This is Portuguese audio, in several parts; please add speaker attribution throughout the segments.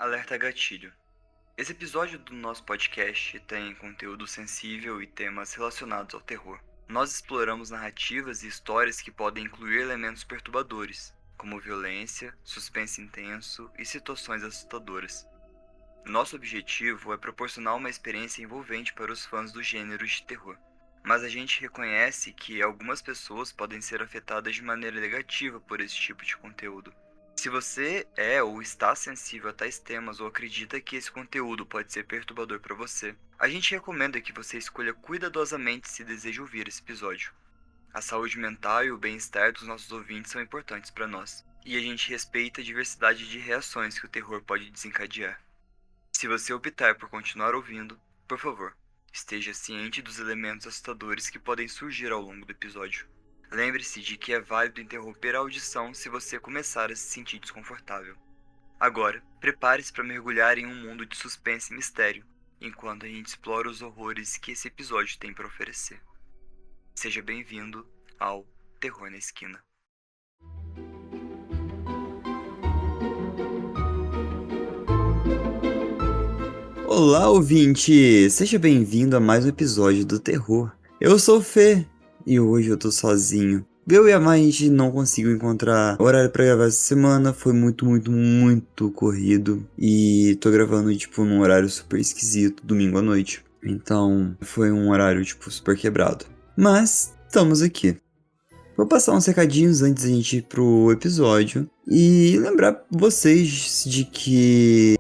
Speaker 1: Alerta gatilho. Esse episódio do nosso podcast tem conteúdo sensível e temas relacionados ao terror. Nós exploramos narrativas e histórias que podem incluir elementos perturbadores, como violência, suspense intenso e situações assustadoras. Nosso objetivo é proporcionar uma experiência envolvente para os fãs do gênero de terror. Mas a gente reconhece que algumas pessoas podem ser afetadas de maneira negativa por esse tipo de conteúdo. Se você é ou está sensível a tais temas ou acredita que esse conteúdo pode ser perturbador para você, a gente recomenda que você escolha cuidadosamente se deseja ouvir esse episódio. A saúde mental e o bem-estar dos nossos ouvintes são importantes para nós, e a gente respeita a diversidade de reações que o terror pode desencadear. Se você optar por continuar ouvindo, por favor, esteja ciente dos elementos assustadores que podem surgir ao longo do episódio. Lembre-se de que é válido interromper a audição se você começar a se sentir desconfortável. Agora, prepare-se para mergulhar em um mundo de suspense e mistério, enquanto a gente explora os horrores que esse episódio tem para oferecer. Seja bem-vindo ao Terror na Esquina. Olá, ouvinte! Seja bem-vindo a mais um episódio do Terror. Eu sou o Fê. E hoje eu tô sozinho. Eu e a Mai, a gente não conseguiu encontrar horário pra gravar essa semana. Foi muito corrido. E tô gravando, num horário super esquisito, domingo à noite. Então, foi um horário, super quebrado. Mas, estamos aqui. Vou passar uns recadinhos antes da gente ir pro episódio. E lembrar vocês de que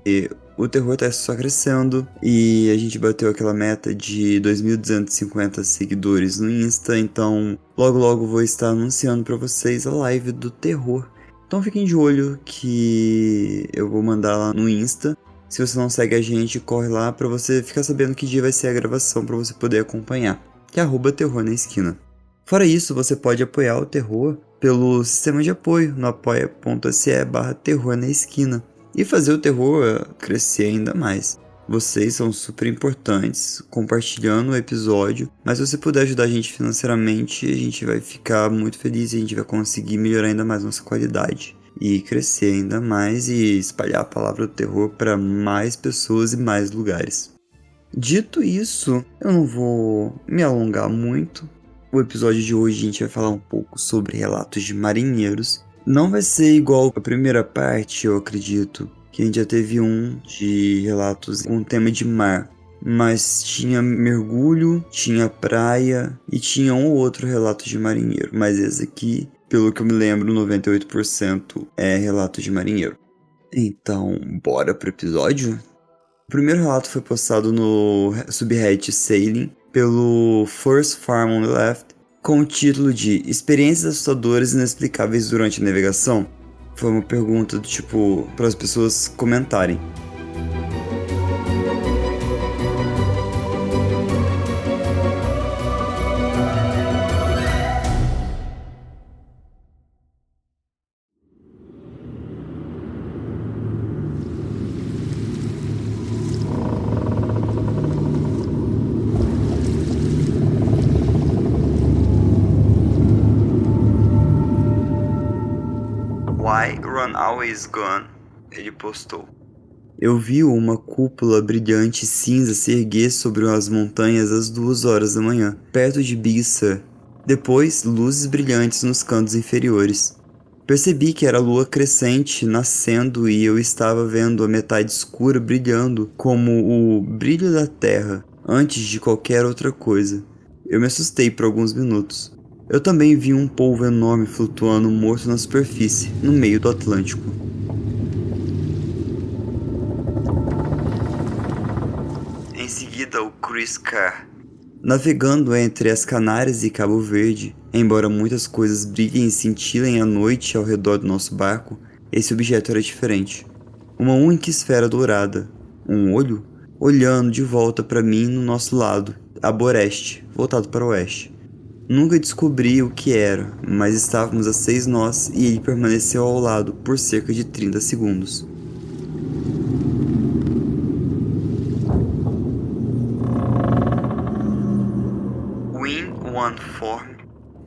Speaker 1: o terror tá só crescendo e a gente bateu aquela meta de 2.250 seguidores no Insta, então logo vou estar anunciando pra vocês a live do terror. Então fiquem de olho que eu vou mandar lá no Insta. Se você não segue a gente, corre lá pra você ficar sabendo que dia vai ser a gravação pra você poder acompanhar, que é @terror na esquina. Fora isso, você pode apoiar o terror pelo sistema de apoio no apoia.se/terror na esquina. E fazer o terror crescer ainda mais. Vocês são super importantes compartilhando o episódio, mas se você puder ajudar a gente financeiramente, a gente vai ficar muito feliz e a gente vai conseguir melhorar ainda mais nossa qualidade. E crescer ainda mais e espalhar a palavra do terror para mais pessoas e mais lugares. Dito isso, eu não vou me alongar muito. O episódio de hoje a gente vai falar um pouco sobre relatos de marinheiros. Não vai ser igual a primeira parte, eu acredito, que a gente já teve um de relatos com tema de mar. Mas tinha mergulho, tinha praia e tinha um ou outro relato de marinheiro. Mas esse aqui, pelo que eu me lembro, 98% é relato de marinheiro. Então, bora pro episódio? O primeiro relato foi postado no subreddit Sailing pelo First Farm on the Left, com o título de Experiências assustadoras e inexplicáveis durante a navegação. Foi uma pergunta do para as pessoas comentarem. Why Run Always Gone? Ele postou. Eu vi uma cúpula brilhante cinza se erguer sobre as montanhas às 2 horas da manhã, perto de Big Sur. Depois, luzes brilhantes nos cantos inferiores. Percebi que era a lua crescente nascendo e eu estava vendo a metade escura brilhando como o brilho da terra, antes de qualquer outra coisa. Eu me assustei por alguns minutos. Eu também vi um polvo enorme flutuando morto na superfície, no meio do Atlântico. Em seguida, o Chris Carr. Navegando entre as Canárias e Cabo Verde, embora muitas coisas brilhem e cintilem à noite ao redor do nosso barco, esse objeto era diferente. Uma única esfera dourada, um olho, olhando de volta para mim no nosso lado, aboreste, voltado para o oeste. Nunca descobri o que era, mas estávamos a 6 nós e ele permaneceu ao lado por cerca de 30 segundos. Wind One Form.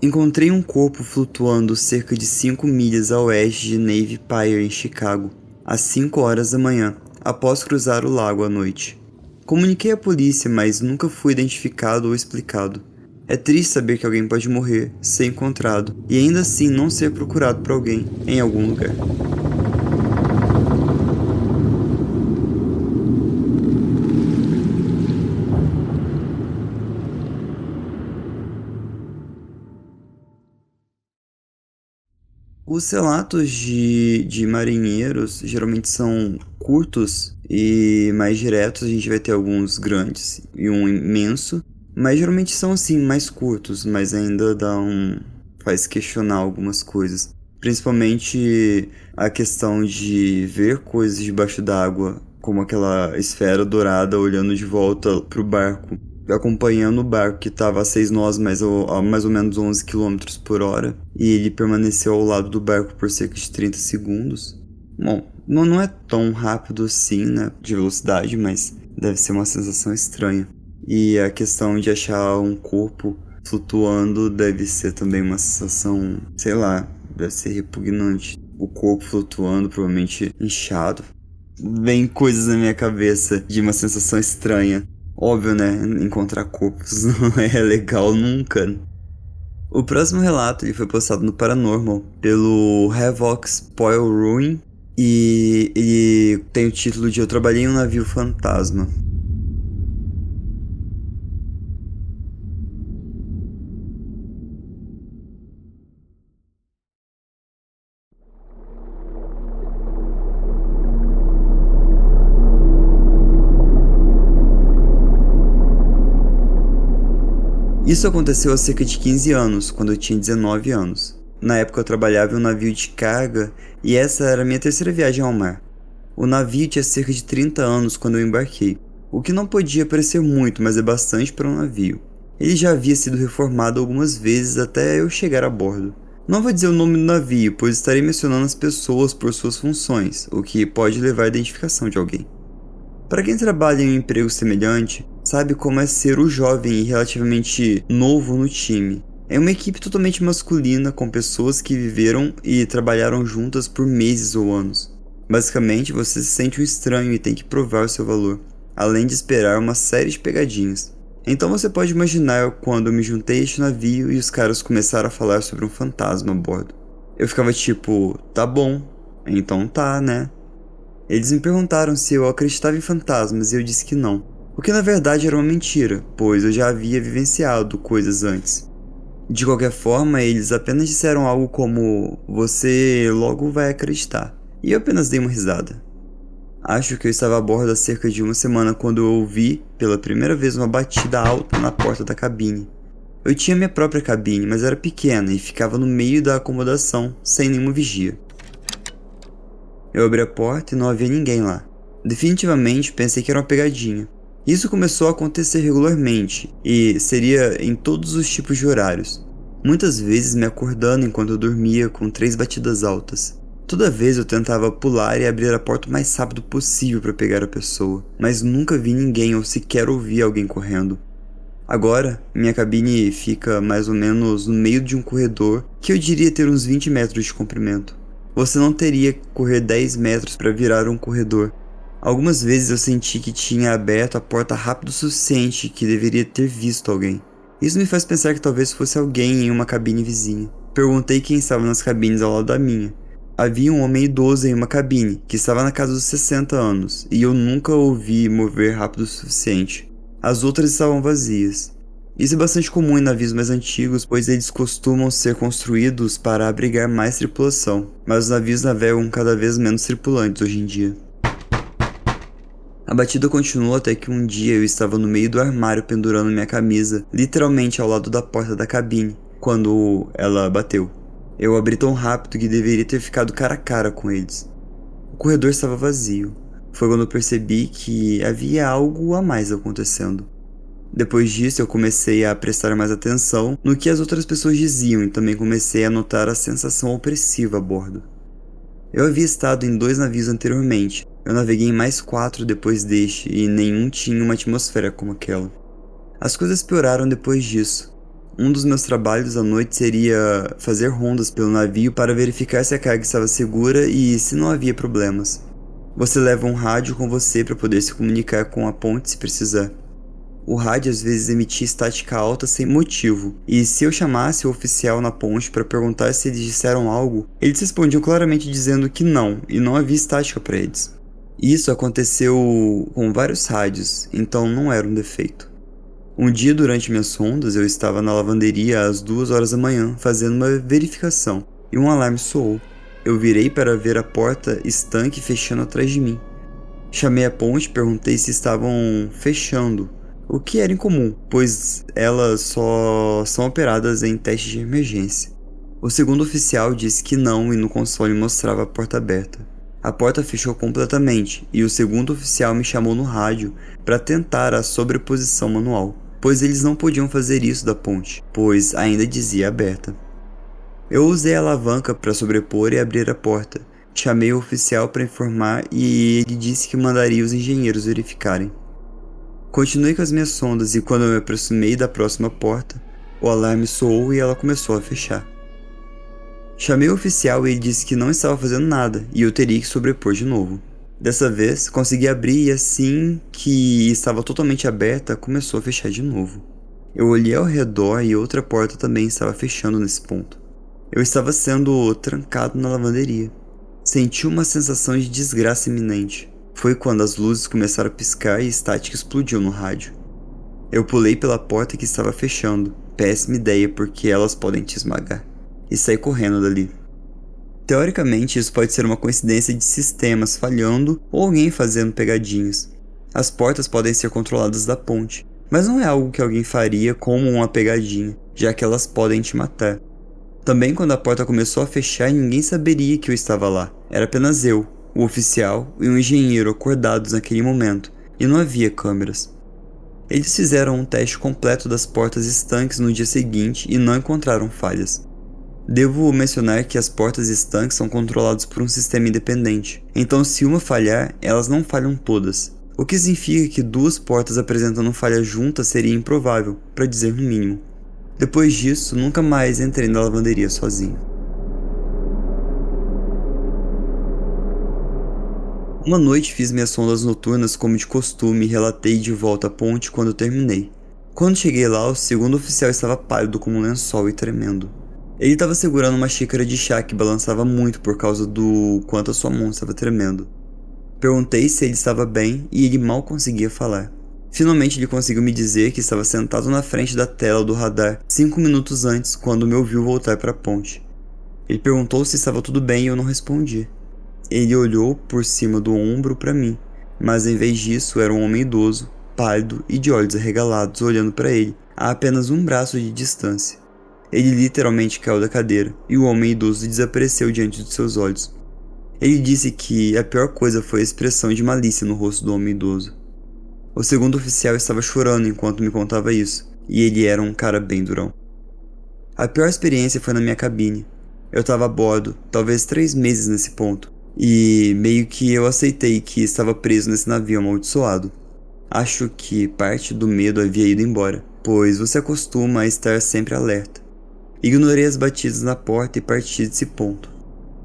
Speaker 1: Encontrei um corpo flutuando cerca de 5 milhas a oeste de Navy Pier em Chicago, às 5 horas da manhã, após cruzar o lago à noite. Comuniquei à polícia, mas nunca fui identificado ou explicado. É triste saber que alguém pode morrer, ser encontrado e ainda assim não ser procurado por alguém em algum lugar. Os relatos de marinheiros geralmente são curtos e mais diretos. A gente vai ter alguns grandes e um imenso, mas geralmente são assim mais curtos, mas ainda faz questionar algumas coisas. Principalmente a questão de ver coisas debaixo d'água, como aquela esfera dourada olhando de volta pro barco, acompanhando o barco que estava a 6 nós, mais ou menos 11 quilômetros por hora, e ele permaneceu ao lado do barco por cerca de 30 segundos. Bom, não é tão rápido assim, né, de velocidade, mas deve ser uma sensação estranha. E a questão de achar um corpo flutuando deve ser também uma sensação, sei lá, deve ser repugnante. O corpo flutuando, provavelmente inchado. Vem coisas na minha cabeça de uma sensação estranha. Óbvio, né? Encontrar corpos não é legal nunca. O próximo relato ele foi postado no Paranormal pelo Havoc Spoil Ruin e ele tem o título de Eu Trabalhei em um Navio Fantasma. Isso aconteceu há cerca de 15 anos, quando eu tinha 19 anos. Na época eu trabalhava em um navio de carga e essa era a minha terceira viagem ao mar. O navio tinha cerca de 30 anos quando eu embarquei, o que não podia parecer muito, mas é bastante para um navio. Ele já havia sido reformado algumas vezes até eu chegar a bordo. Não vou dizer o nome do navio, pois estarei mencionando as pessoas por suas funções, o que pode levar à identificação de alguém. Para quem trabalha em um emprego semelhante, sabe como é ser o jovem e relativamente novo no time. É uma equipe totalmente masculina com pessoas que viveram e trabalharam juntas por meses ou anos. Basicamente, você se sente um estranho e tem que provar o seu valor, além de esperar uma série de pegadinhas. Então você pode imaginar quando eu me juntei a este navio e os caras começaram a falar sobre um fantasma a bordo. Eu ficava tipo, tá bom, então tá, né? Eles me perguntaram se eu acreditava em fantasmas e eu disse que não. O que na verdade era uma mentira, pois eu já havia vivenciado coisas antes. De qualquer forma, eles apenas disseram algo como você logo vai acreditar. E eu apenas dei uma risada. Acho que eu estava a bordo há cerca de uma semana quando eu ouvi pela primeira vez uma batida alta na porta da cabine. Eu tinha minha própria cabine, mas era pequena e ficava no meio da acomodação, sem nenhuma vigia. Eu abri a porta e não havia ninguém lá. Definitivamente pensei que era uma pegadinha. Isso começou a acontecer regularmente e seria em todos os tipos de horários. Muitas vezes me acordando enquanto eu dormia com 3 batidas altas. Toda vez eu tentava pular e abrir a porta o mais rápido possível para pegar a pessoa, mas nunca vi ninguém ou sequer ouvi alguém correndo. Agora, minha cabine fica mais ou menos no meio de um corredor que eu diria ter uns 20 metros de comprimento. Você não teria que correr 10 metros para virar um corredor. Algumas vezes eu senti que tinha aberto a porta rápido o suficiente que deveria ter visto alguém. Isso me faz pensar que talvez fosse alguém em uma cabine vizinha. Perguntei quem estava nas cabines ao lado da minha. Havia um homem idoso em uma cabine, que estava na casa dos 60 anos, e eu nunca o ouvi mover rápido o suficiente. As outras estavam vazias. Isso é bastante comum em navios mais antigos, pois eles costumam ser construídos para abrigar mais tripulação, mas os navios navegam cada vez menos tripulantes hoje em dia. A batida continuou até que um dia eu estava no meio do armário pendurando minha camisa, literalmente ao lado da porta da cabine, quando ela bateu. Eu abri tão rápido que deveria ter ficado cara a cara com eles. O corredor estava vazio. Foi quando eu percebi que havia algo a mais acontecendo. Depois disso, eu comecei a prestar mais atenção no que as outras pessoas diziam e também comecei a notar a sensação opressiva a bordo. Eu havia estado em 2 navios anteriormente. Eu naveguei em mais 4 depois deste e nenhum tinha uma atmosfera como aquela. As coisas pioraram depois disso. Um dos meus trabalhos à noite seria fazer rondas pelo navio para verificar se a carga estava segura e se não havia problemas. Você leva um rádio com você para poder se comunicar com a ponte se precisar. O rádio às vezes emitia estática alta sem motivo, e se eu chamasse o oficial na ponte para perguntar se eles disseram algo, eles respondiam claramente dizendo que não, e não havia estática para eles. Isso aconteceu com vários rádios, então não era um defeito. Um dia durante minhas rondas eu estava na lavanderia às 2 horas da manhã fazendo uma verificação, e um alarme soou. Eu virei para ver a porta estanque fechando atrás de mim. Chamei a ponte e perguntei se estavam fechando, o que era incomum, pois elas só são operadas em testes de emergência. O segundo oficial disse que não e no console mostrava a porta aberta. A porta fechou completamente e o segundo oficial me chamou no rádio para tentar a sobreposição manual, pois eles não podiam fazer isso da ponte, pois ainda dizia aberta. Eu usei a alavanca para sobrepor e abrir a porta. Chamei o oficial para informar e ele disse que mandaria os engenheiros verificarem. Continuei com as minhas sondas e quando eu me aproximei da próxima porta, o alarme soou e ela começou a fechar. Chamei o oficial e ele disse que não estava fazendo nada e eu teria que sobrepor de novo. Dessa vez, consegui abrir e assim que estava totalmente aberta, começou a fechar de novo. Eu olhei ao redor e outra porta também estava fechando nesse ponto. Eu estava sendo trancado na lavanderia. Senti uma sensação de desgraça iminente. Foi quando as luzes começaram a piscar e a estática explodiu no rádio. Eu pulei pela porta que estava fechando, péssima ideia porque elas podem te esmagar, e saí correndo dali. Teoricamente, isso pode ser uma coincidência de sistemas falhando ou alguém fazendo pegadinhas. As portas podem ser controladas da ponte, mas não é algo que alguém faria como uma pegadinha, já que elas podem te matar. Também quando a porta começou a fechar, ninguém saberia que eu estava lá. Era apenas eu, o oficial e um engenheiro acordados naquele momento, e não havia câmeras. Eles fizeram um teste completo das portas estanques no dia seguinte e não encontraram falhas. Devo mencionar que as portas estanques são controladas por um sistema independente, então se uma falhar, elas não falham todas, o que significa que 2 portas apresentando falha juntas seria improvável, para dizer no mínimo. Depois disso, nunca mais entrei na lavanderia sozinho. Uma noite fiz minhas sondas noturnas como de costume e relatei de volta à ponte quando terminei. Quando cheguei lá, o segundo oficial estava pálido como um lençol e tremendo. Ele estava segurando uma xícara de chá que balançava muito por causa do quanto a sua mão estava tremendo. Perguntei se ele estava bem e ele mal conseguia falar. Finalmente ele conseguiu me dizer que estava sentado na frente da tela do radar 5 minutos antes, quando me ouviu voltar para a ponte. Ele perguntou se estava tudo bem e eu não respondi. Ele olhou por cima do ombro para mim, mas em vez disso era um homem idoso, pálido e de olhos arregalados olhando para ele, a apenas um braço de distância. Ele literalmente caiu da cadeira, e o homem idoso desapareceu diante de seus olhos. Ele disse que a pior coisa foi a expressão de malícia no rosto do homem idoso. O segundo oficial estava chorando enquanto me contava isso, e ele era um cara bem durão. A pior experiência foi na minha cabine. Eu estava a bordo, talvez 3 meses nesse ponto, e meio que eu aceitei que estava preso nesse navio amaldiçoado. Acho que parte do medo havia ido embora, pois você acostuma a estar sempre alerta. Ignorei as batidas na porta e parti desse ponto.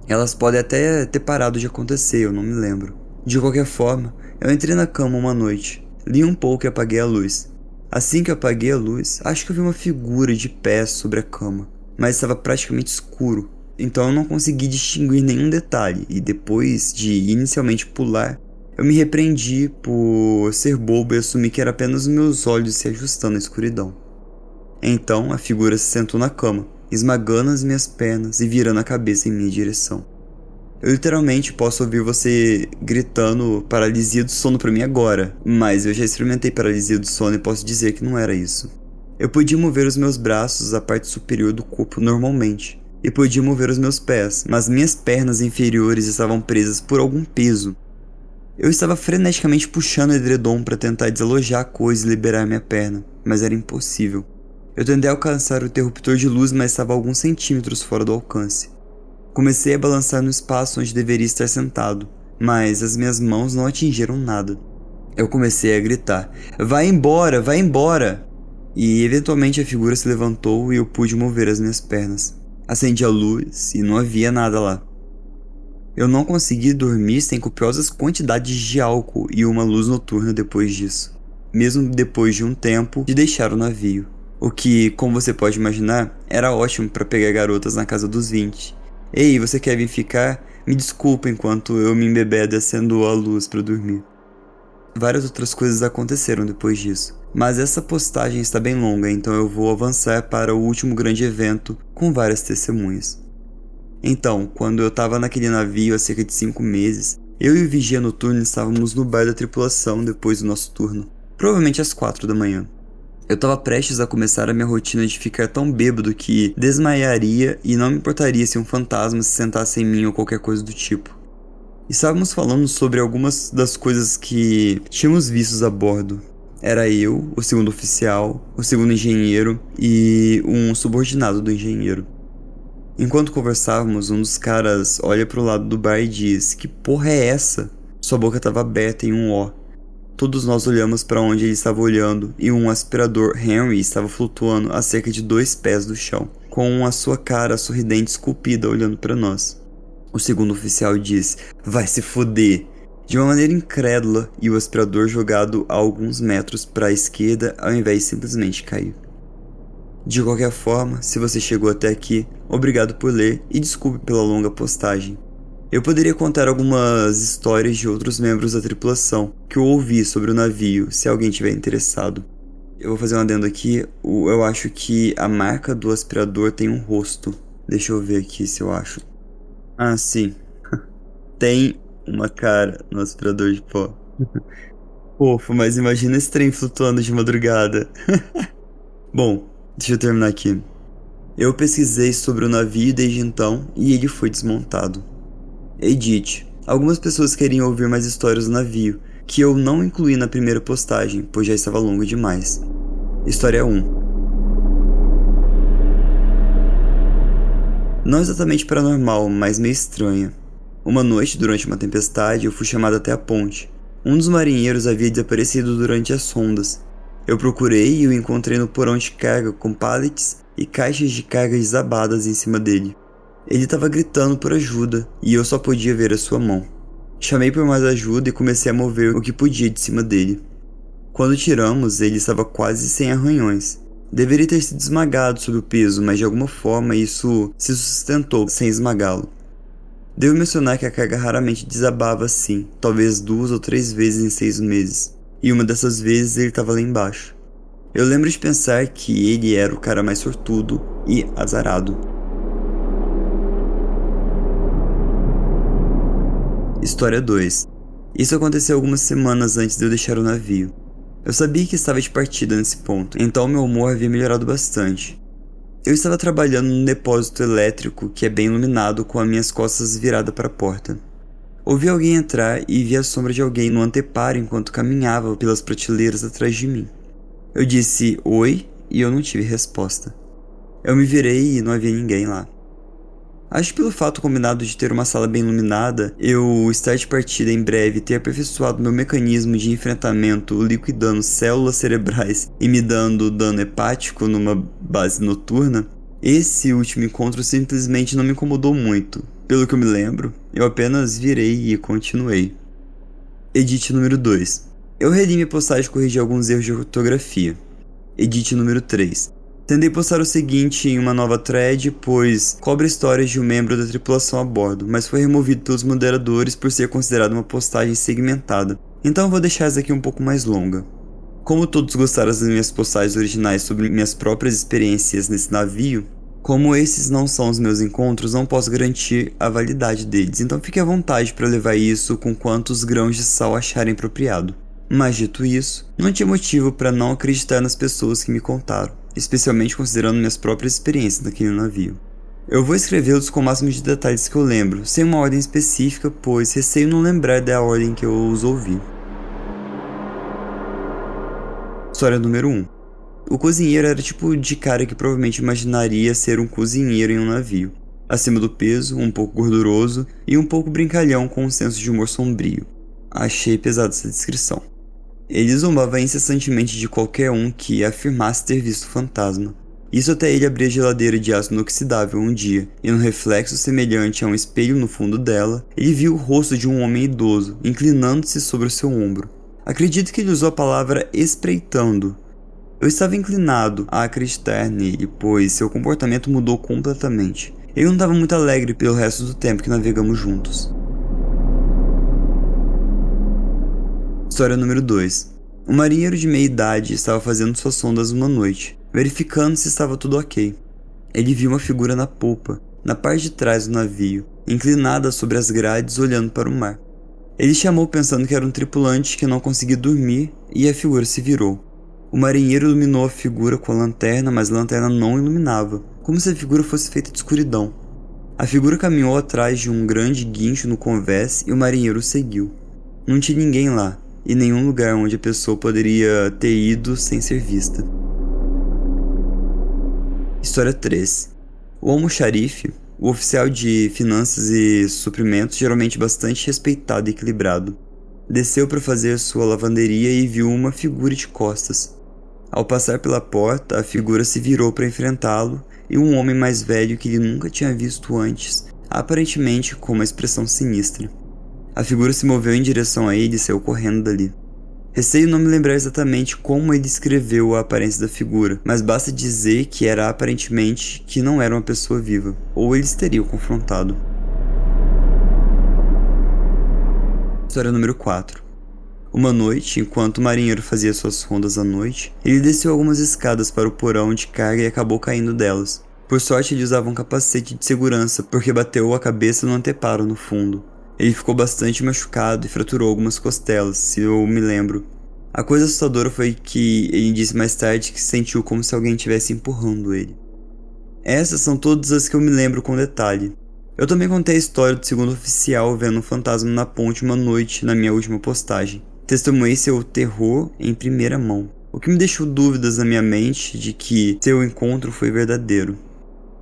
Speaker 1: Elas podem até ter parado de acontecer, eu não me lembro. De qualquer forma, eu entrei na cama uma noite, li um pouco e apaguei a luz. Assim que eu apaguei a luz, acho que eu vi uma figura de pé sobre a cama, mas estava praticamente escuro. Então eu não consegui distinguir nenhum detalhe, e depois de inicialmente pular, eu me repreendi por ser bobo e assumi que era apenas os meus olhos se ajustando à escuridão. Então a figura se sentou na cama, esmagando as minhas pernas e virando a cabeça em minha direção. Eu literalmente posso ouvir você gritando paralisia do sono pra mim agora, mas eu já experimentei paralisia do sono e posso dizer que não era isso. Eu podia mover os meus braços, a parte superior do corpo normalmente, e podia mover os meus pés, mas minhas pernas inferiores estavam presas por algum peso. Eu estava freneticamente puxando o edredom para tentar desalojar a coisa e liberar minha perna, mas era impossível. Eu tentei alcançar o interruptor de luz, mas estava a alguns centímetros fora do alcance. Comecei a balançar no espaço onde deveria estar sentado, mas as minhas mãos não atingiram nada. Eu comecei a gritar: "Vai embora, vai embora!" E eventualmente a figura se levantou e eu pude mover as minhas pernas. Acendi a luz e não havia nada lá. Eu não consegui dormir sem copiosas quantidades de álcool e uma luz noturna depois disso, mesmo depois de um tempo de deixar o navio. O que, como você pode imaginar, era ótimo para pegar garotas na casa dos 20. Ei, você quer vir ficar? Me desculpa enquanto eu me embebedo acendo a luz para dormir. Várias outras coisas aconteceram depois disso, mas essa postagem está bem longa, então eu vou avançar para o último grande evento com várias testemunhas. Então, quando eu estava naquele navio há cerca de 5 meses, eu e o vigia noturno estávamos no bar da tripulação depois do nosso turno, provavelmente às 4 da manhã. Eu estava prestes a começar a minha rotina de ficar tão bêbado que desmaiaria e não me importaria se um fantasma se sentasse em mim ou qualquer coisa do tipo. Estávamos falando sobre algumas das coisas que tínhamos vistos a bordo. Era eu, o segundo oficial, o segundo engenheiro e um subordinado do engenheiro. Enquanto conversávamos, um dos caras olha pro lado do bar e diz: "Que porra é essa?" Sua boca estava aberta em um O. Todos nós olhamos para onde ele estava olhando e um aspirador Henry estava flutuando a cerca de 2 pés do chão, com a sua cara sorridente esculpida olhando para nós. O segundo oficial diz: "Vai se foder!" de uma maneira incrédula, e o aspirador jogado a alguns metros para a esquerda ao invés de simplesmente cair. De qualquer forma, se você chegou até aqui, obrigado por ler e desculpe pela longa postagem. Eu poderia contar algumas histórias de outros membros da tripulação que eu ouvi sobre o navio, se alguém tiver interessado. Eu vou fazer um adendo aqui, eu acho que a marca do aspirador tem um rosto. Deixa eu ver aqui se eu acho. Ah, sim. Tem uma cara no aspirador de pó. Fofo, mas imagina esse trem flutuando de madrugada. Bom, deixa eu terminar aqui. Eu pesquisei sobre o navio desde então e ele foi desmontado. Edit. Algumas pessoas queriam ouvir mais histórias do navio, que eu não incluí na primeira postagem, pois já estava longo demais. História 1. Não exatamente paranormal, mas meio estranha. Uma noite, durante uma tempestade, eu fui chamado até a ponte. Um dos marinheiros havia desaparecido durante as rondas. Eu procurei e o encontrei no porão de carga com pallets e caixas de carga desabadas em cima dele. Ele estava gritando por ajuda e eu só podia ver a sua mão. Chamei por mais ajuda e comecei a mover o que podia de cima dele. Quando tiramos, ele estava quase sem arranhões. Deveria ter sido esmagado sob o peso, mas de alguma forma isso se sustentou sem esmagá-lo. Devo mencionar que a carga raramente desabava assim, talvez 2 ou 3 vezes em 6 meses, e uma dessas vezes ele estava lá embaixo. Eu lembro de pensar que ele era o cara mais sortudo e azarado. História 2. Isso aconteceu algumas semanas antes de eu deixar o navio. Eu sabia que estava de partida nesse ponto, então meu humor havia melhorado bastante. Eu estava trabalhando num depósito elétrico que é bem iluminado com as minhas costas viradas para a porta. Ouvi alguém entrar e vi a sombra de alguém no anteparo enquanto caminhava pelas prateleiras atrás de mim. Eu disse oi e eu não tive resposta. Eu me virei e não havia ninguém lá. Acho que pelo fato combinado de ter uma sala bem iluminada, eu estar de partida em breve e ter aperfeiçoado meu mecanismo de enfrentamento liquidando células cerebrais e me dando dano hepático numa base noturna, esse último encontro simplesmente não me incomodou muito. Pelo que eu me lembro, eu apenas virei e continuei. Edit número 2. Eu reli minha postagem e corrigi alguns erros de ortografia. Edit número 3. Tentei postar o seguinte em uma nova thread, pois cobre histórias de um membro da tripulação a bordo, mas foi removido pelos moderadores por ser considerado uma postagem segmentada. Então eu vou deixar essa aqui um pouco mais longa. Como todos gostaram das minhas postagens originais sobre minhas próprias experiências nesse navio, como esses não são os meus encontros, não posso garantir a validade deles, então fique à vontade para levar isso com quantos grãos de sal acharem apropriado. Mas dito isso, não tinha motivo para não acreditar nas pessoas que me contaram, especialmente considerando minhas próprias experiências naquele navio. Eu vou escrevê-los com o máximo de detalhes que eu lembro, sem uma ordem específica, pois receio não lembrar da ordem que eu os ouvi. História número 1. O cozinheiro era o tipo de cara que provavelmente imaginaria ser um cozinheiro em um navio. Acima do peso, um pouco gorduroso e um pouco brincalhão com um senso de humor sombrio. Achei pesada essa descrição. Ele zombava incessantemente de qualquer um que afirmasse ter visto o fantasma. Isso até ele abrir a geladeira de aço inoxidável um dia, e no reflexo semelhante a um espelho no fundo dela, ele viu o rosto de um homem idoso, inclinando-se sobre o seu ombro. Acredito que ele usou a palavra espreitando. Eu estava inclinado a acreditar nele, pois seu comportamento mudou completamente. Ele não estava muito alegre pelo resto do tempo que navegamos juntos. História número 2. Um marinheiro de meia idade estava fazendo suas sondas uma noite, verificando se estava tudo ok. Ele viu uma figura na popa, na parte de trás do navio, inclinada sobre as grades olhando para o mar. Ele chamou pensando que era um tripulante que não conseguia dormir e a figura se virou. O marinheiro iluminou a figura com a lanterna, mas a lanterna não iluminava, como se a figura fosse feita de escuridão. A figura caminhou atrás de um grande guincho no convés e o marinheiro o seguiu. Não tinha ninguém lá, e nenhum lugar onde a pessoa poderia ter ido sem ser vista. História 3. O almoxarife, o oficial de finanças e suprimentos geralmente bastante respeitado e equilibrado, desceu para fazer sua lavanderia e viu uma figura de costas. Ao passar pela porta, a figura se virou para enfrentá-lo e um homem mais velho que ele nunca tinha visto antes, aparentemente com uma expressão sinistra. A figura se moveu em direção a ele e saiu correndo dali. Receio não me lembrar exatamente como ele descreveu a aparência da figura, mas basta dizer que era aparentemente que não era uma pessoa viva, ou eles teriam confrontado. História número 4. Uma noite, enquanto o marinheiro fazia suas rondas à noite, ele desceu algumas escadas para o porão de carga e acabou caindo delas. Por sorte, ele usava um capacete de segurança, porque bateu a cabeça no anteparo no fundo. Ele ficou bastante machucado e fraturou algumas costelas, se eu me lembro. A coisa assustadora foi que ele disse mais tarde que sentiu como se alguém estivesse empurrando ele. Essas são todas as que eu me lembro com detalhe. Eu também contei a história do segundo oficial vendo um fantasma na ponte uma noite na minha última postagem. Testemunhei seu terror em primeira mão, o que me deixou dúvidas na minha mente de que seu encontro foi verdadeiro.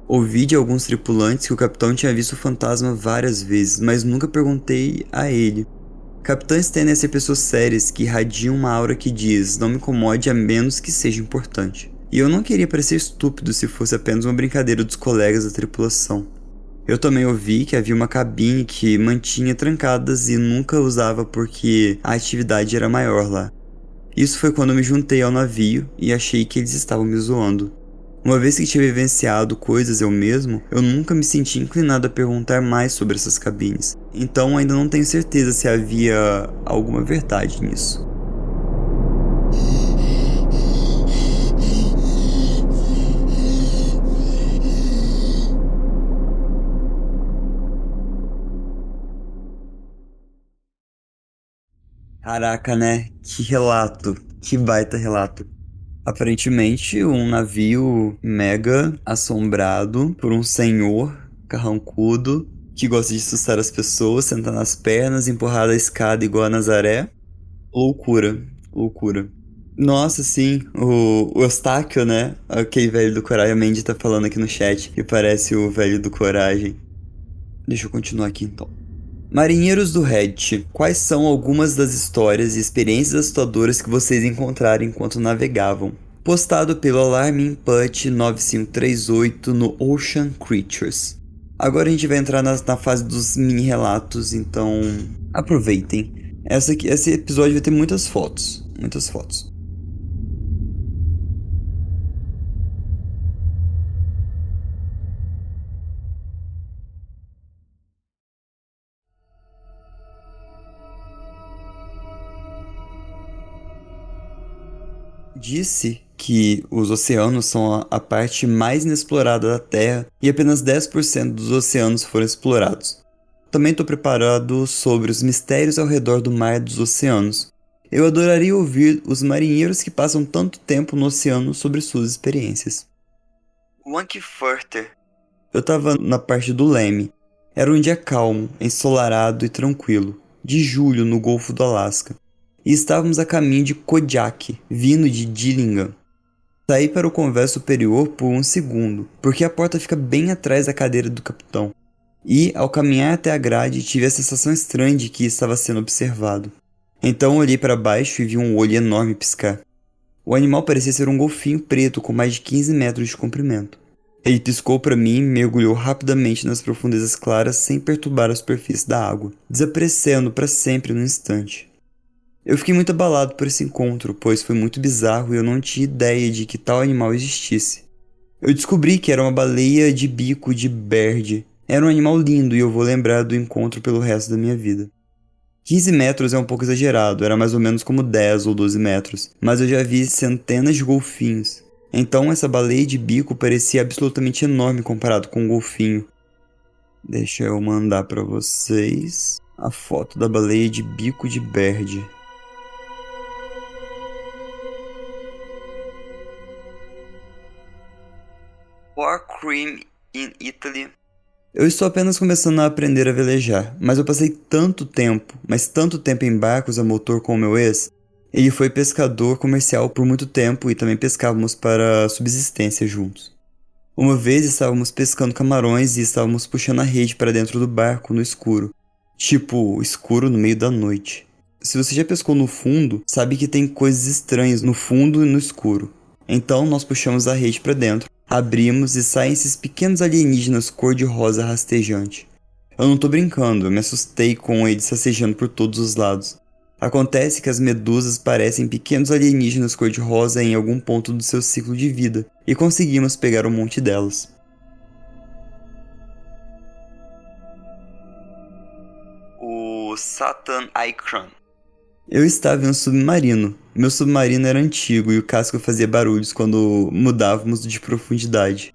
Speaker 1: Ouvi de alguns tripulantes que o capitão tinha visto o fantasma várias vezes, mas nunca perguntei a ele. Capitães tendem a ser pessoas sérias que irradiam uma aura que diz: não me incomode a menos que seja importante. E eu não queria parecer estúpido se fosse apenas uma brincadeira dos colegas da tripulação. Eu também ouvi que havia uma cabine que mantinha trancadas e nunca usava porque a atividade era maior lá. Isso foi quando eu me juntei ao navio e achei que eles estavam me zoando. Uma vez que tinha vivenciado coisas eu mesmo, eu nunca me senti inclinado a perguntar mais sobre essas cabines. Então ainda não tenho certeza se havia alguma verdade nisso. Caraca, né? Que relato. Que baita relato. Aparentemente, um navio mega assombrado por um senhor carrancudo que gosta de assustar as pessoas, sentar nas pernas, empurrar da escada igual a Nazaré. Loucura, loucura. Nossa, sim, o Eustáquio, né? Aquele velho do Coragem, a Mandy tá falando aqui no chat, que parece o velho do Coragem. Deixa eu continuar aqui então. Marinheiros do Reddit, quais são algumas das histórias e experiências assustadoras que vocês encontraram enquanto navegavam? Postado pelo Alarme Input 9538 no Ocean Creatures. Agora a gente vai entrar na fase dos mini relatos, então aproveitem. Esse episódio vai ter muitas fotos, muitas fotos. Disse que os oceanos são a parte mais inexplorada da Terra e apenas 10% dos oceanos foram explorados. Também estou preparado sobre os mistérios ao redor do mar e dos oceanos. Eu adoraria ouvir os marinheiros que passam tanto tempo no oceano sobre suas experiências. Wankfurter. Eu estava na parte do leme. Era um dia calmo, ensolarado e tranquilo, de julho no Golfo do Alasca. E estávamos a caminho de Kodiak, vindo de Dillingham. Saí para o convés superior por um segundo, porque a porta fica bem atrás da cadeira do capitão. E, ao caminhar até a grade, tive a sensação estranha de que estava sendo observado. Então olhei para baixo e vi um olho enorme piscar. O animal parecia ser um golfinho preto com mais de 15 metros de comprimento. Ele piscou para mim e mergulhou rapidamente nas profundezas claras sem perturbar a superfície da água, desaparecendo para sempre no instante. Eu fiquei muito abalado por esse encontro, pois foi muito bizarro e eu não tinha ideia de que tal animal existisse. Eu descobri que era uma baleia de bico de Berd. Era um animal lindo e eu vou lembrar do encontro pelo resto da minha vida. 15 metros é um pouco exagerado, era mais ou menos como 10 ou 12 metros, mas eu já vi centenas de golfinhos. Então essa baleia de bico parecia absolutamente enorme comparado com um golfinho. Deixa eu mandar para vocês a foto da baleia de bico de Berd. War Cream in Italy. Eu estou apenas começando a aprender a velejar, mas eu passei tanto tempo, mas tanto tempo em barcos a motor com o meu ex. Ele foi pescador comercial por muito tempo e também pescávamos para subsistência juntos. Uma vez estávamos pescando camarões e estávamos puxando a rede para dentro do barco no escuro. Tipo, escuro no meio da noite. Se você já pescou no fundo, sabe que tem coisas estranhas no fundo e no escuro. Então nós puxamos a rede para dentro, abrimos e saem esses pequenos alienígenas cor-de-rosa rastejante. Eu não tô brincando, eu me assustei com eles rastejando por todos os lados. Acontece que as medusas parecem pequenos alienígenas cor-de-rosa em algum ponto do seu ciclo de vida, e conseguimos pegar um monte delas. O Satan Icon. Eu estava em um submarino. Meu submarino era antigo e o casco fazia barulhos quando mudávamos de profundidade.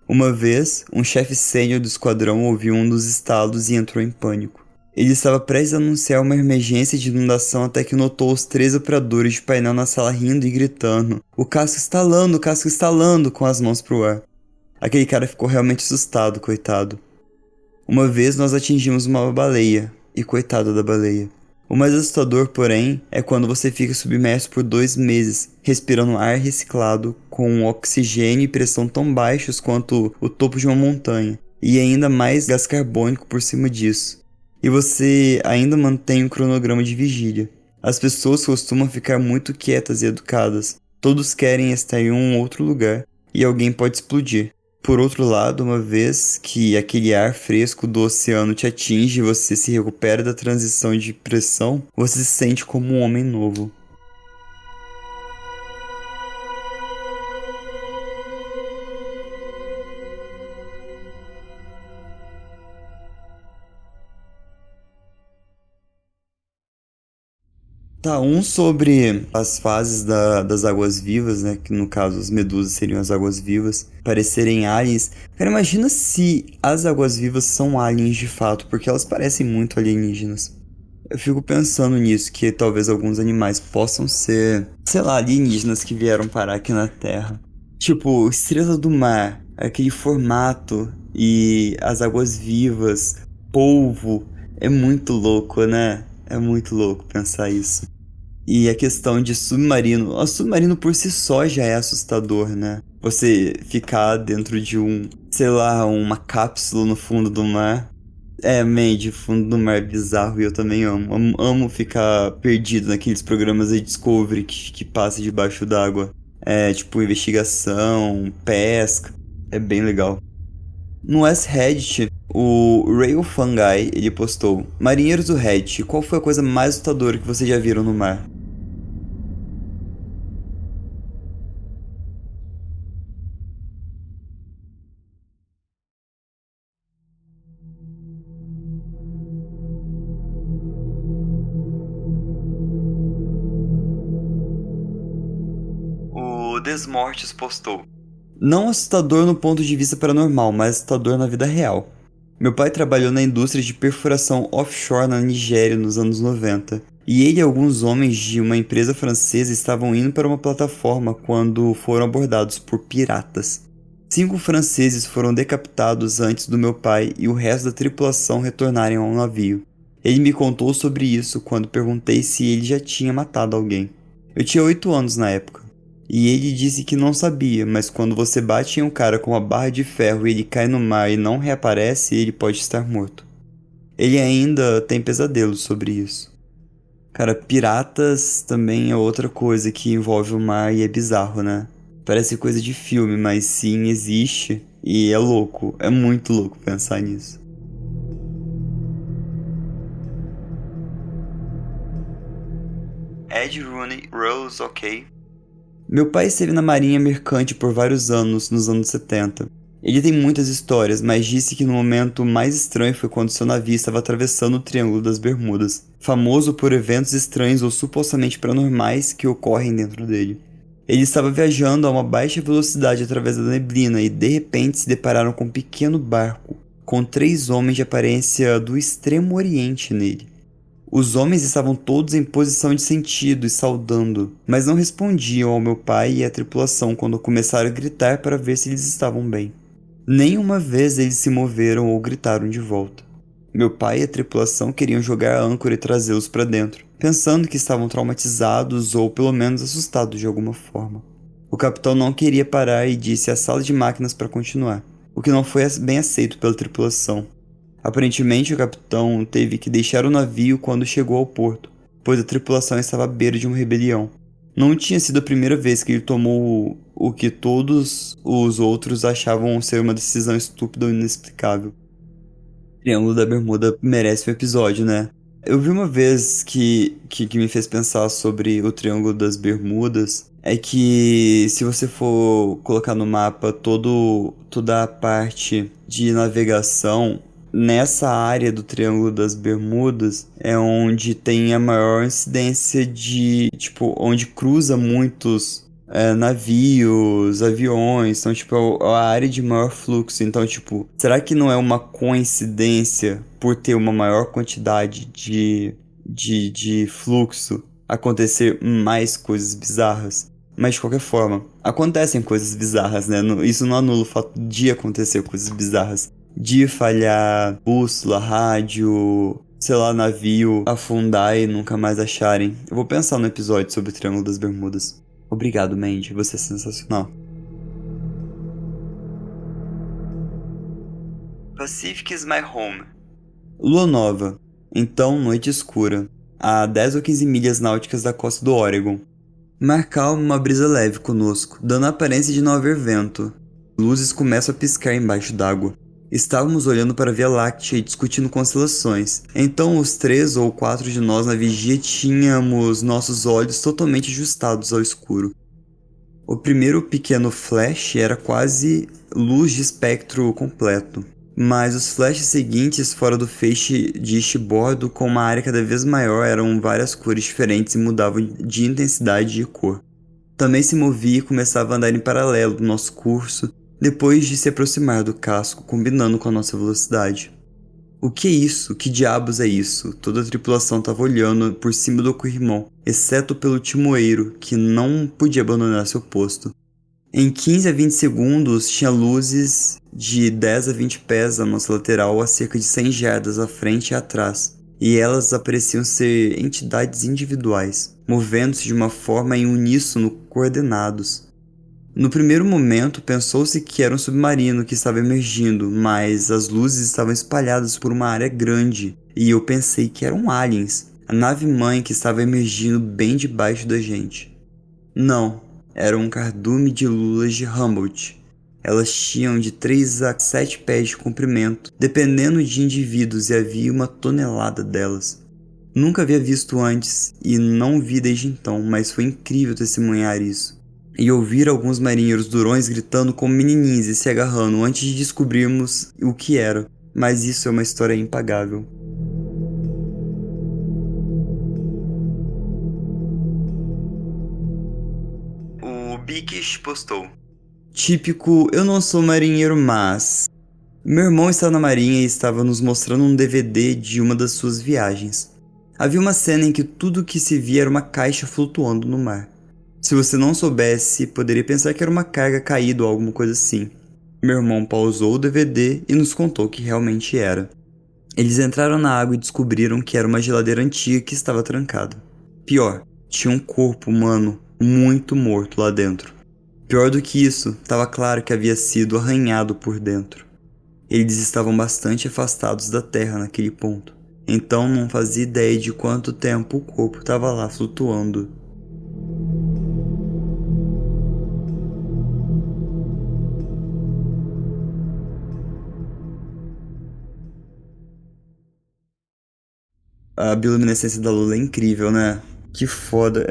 Speaker 1: Uma vez, um chefe sênior do esquadrão ouviu um dos estalos e entrou em pânico. Ele estava prestes a anunciar uma emergência de inundação até que notou os 3 operadores de painel na sala rindo e gritando: o casco estalando, com as mãos pro ar. Aquele cara ficou realmente assustado, coitado. Uma vez nós atingimos uma baleia, e coitado da baleia. O mais assustador, porém, é quando você fica submerso por 2 meses, respirando ar reciclado, com oxigênio e pressão tão baixos quanto o topo de uma montanha, e ainda mais gás carbônico por cima disso. E você ainda mantém um cronograma de vigília. As pessoas costumam ficar muito quietas e educadas. Todos querem estar em um outro lugar, e alguém pode explodir. Por outro lado, uma vez que aquele ar fresco do oceano te atinge e você se recupera da transição de pressão, você se sente como um homem novo. Tá, um sobre as fases das águas-vivas, né? Que no caso as medusas seriam as águas-vivas, parecerem aliens. Cara, imagina se as águas-vivas são aliens de fato, porque elas parecem muito alienígenas. Eu fico pensando nisso, que talvez alguns animais possam ser, sei lá, alienígenas que vieram parar aqui na Terra. Tipo, estrela do mar, aquele formato e as águas-vivas, polvo. É muito louco, né? É muito louco pensar isso. E a questão de submarino. O submarino por si só já é assustador, né? Você ficar dentro de sei lá, uma cápsula no fundo do mar. É, man, de fundo do mar é bizarro e eu também amo. Amo ficar perdido naqueles programas de Discovery que passa debaixo d'água. É, tipo, investigação, pesca. É bem legal. No Reddit, o Rail Fungi, ele postou: marinheiros do Reddit, qual foi a coisa mais assustadora que vocês já viram no mar? O Desmortes postou: não assustador no ponto de vista paranormal, mas assustador na vida real. Meu pai trabalhou na indústria de perfuração offshore na Nigéria nos anos 90, e ele e alguns homens de uma empresa francesa estavam indo para uma plataforma quando foram abordados por piratas. 5 franceses foram decapitados antes do meu pai e o resto da tripulação retornarem ao navio. Ele me contou sobre isso quando perguntei se ele já tinha matado alguém. Eu tinha 8 anos na época. E ele disse que não sabia, mas quando você bate em um cara com uma barra de ferro e ele cai no mar e não reaparece, ele pode estar morto. Ele ainda tem pesadelos sobre isso. Cara, piratas também é outra coisa que envolve o mar e é bizarro, né? Parece coisa de filme, mas sim existe e é louco, é muito louco pensar nisso. Ed Rooney, Rose, ok. Meu pai esteve na marinha mercante por vários anos, nos anos 70. Ele tem muitas histórias, mas disse que no momento mais estranho foi quando seu navio estava atravessando o Triângulo das Bermudas, famoso por eventos estranhos ou supostamente paranormais que ocorrem dentro dele. Ele estava viajando a uma baixa velocidade através da neblina e de repente se depararam com um pequeno barco, com 3 homens de aparência do Extremo Oriente nele. Os homens estavam todos em posição de sentido e saudando, mas não respondiam ao meu pai e à tripulação quando começaram a gritar para ver se eles estavam bem. Nenhuma vez eles se moveram ou gritaram de volta. Meu pai e a tripulação queriam jogar a âncora e trazê-los para dentro, pensando que estavam traumatizados ou pelo menos assustados de alguma forma. O capitão não queria parar e disse à sala de máquinas para continuar, o que não foi bem aceito pela tripulação. Aparentemente, o capitão teve que deixar o navio quando chegou ao porto, pois a tripulação estava à beira de uma rebelião. Não tinha sido a primeira vez que ele tomou o que todos os outros achavam ser uma decisão estúpida ou inexplicável. Triângulo da Bermuda merece um episódio, né? Eu vi uma vez que me fez pensar sobre o Triângulo das Bermudas. É que se você for colocar no mapa toda a parte de navegação, nessa área do Triângulo das Bermudas é onde tem a maior incidência de, tipo, onde cruza muitos navios, aviões, então, tipo, é a área de maior fluxo. Então, tipo, será que não é uma coincidência por ter uma maior quantidade de fluxo acontecer mais coisas bizarras? Mas de qualquer forma, acontecem coisas bizarras, né? Isso não anula o fato de acontecer coisas bizarras. De falhar bússola, rádio, sei lá, navio, afundar e nunca mais acharem. Eu vou pensar no episódio sobre o Triângulo das Bermudas. Obrigado, Mandy, você é sensacional. Pacific is my home. Lua nova. Então, noite escura. A 10 ou 15 milhas náuticas da costa do Oregon. Mar calmo, uma brisa leve conosco, dando a aparência de não haver vento. Luzes começam a piscar embaixo d'água. Estávamos olhando para a Via Láctea e discutindo constelações. Então, os 3 ou 4 de nós na vigia tínhamos nossos olhos totalmente ajustados ao escuro. O primeiro pequeno flash era quase luz de espectro completo. Mas os flashes seguintes, fora do feixe de estribordo, com uma área cada vez maior, eram várias cores diferentes e mudavam de intensidade e de cor. Também se movia e começava a andar em paralelo do nosso curso, depois de se aproximar do casco, combinando com a nossa velocidade. O que é isso? Que diabos é isso? Toda a tripulação estava olhando por cima do corrimão, exceto pelo timoeiro, que não podia abandonar seu posto. Em 15 a 20 segundos, tinha luzes de 10 a 20 pés à nossa lateral a cerca de 100 jardas à frente e atrás, e elas pareciam ser entidades individuais, movendo-se de uma forma em uníssono coordenados. No primeiro momento, pensou-se que era um submarino que estava emergindo, mas as luzes estavam espalhadas por uma área grande, e eu pensei que eram aliens, a nave-mãe que estava emergindo bem debaixo da gente. Não, era um cardume de lulas de Humboldt. Elas tinham de 3 a 7 pés de comprimento, dependendo de indivíduos, e havia 1 tonelada delas. Nunca havia visto antes, e não vi desde então, mas foi incrível testemunhar isso. E ouvir alguns marinheiros durões gritando como menininhos e se agarrando antes de descobrirmos o que era. Mas isso é uma história impagável. O Bikish postou: típico, eu não sou marinheiro, mas... Meu irmão estava na marinha e estava nos mostrando um DVD de uma das suas viagens. Havia uma cena em que tudo o que se via era uma caixa flutuando no mar. Se você não soubesse, poderia pensar que era uma carga caída ou alguma coisa assim. Meu irmão pausou o DVD e nos contou que realmente era. Eles entraram na água e descobriram que era uma geladeira antiga que estava trancada. Pior, tinha um corpo humano muito morto lá dentro. Pior do que isso, estava claro que havia sido arranhado por dentro. Eles estavam bastante afastados da terra naquele ponto. Então não fazia ideia de quanto tempo o corpo estava lá flutuando. A bioluminescência da Lua é incrível, né? Que foda.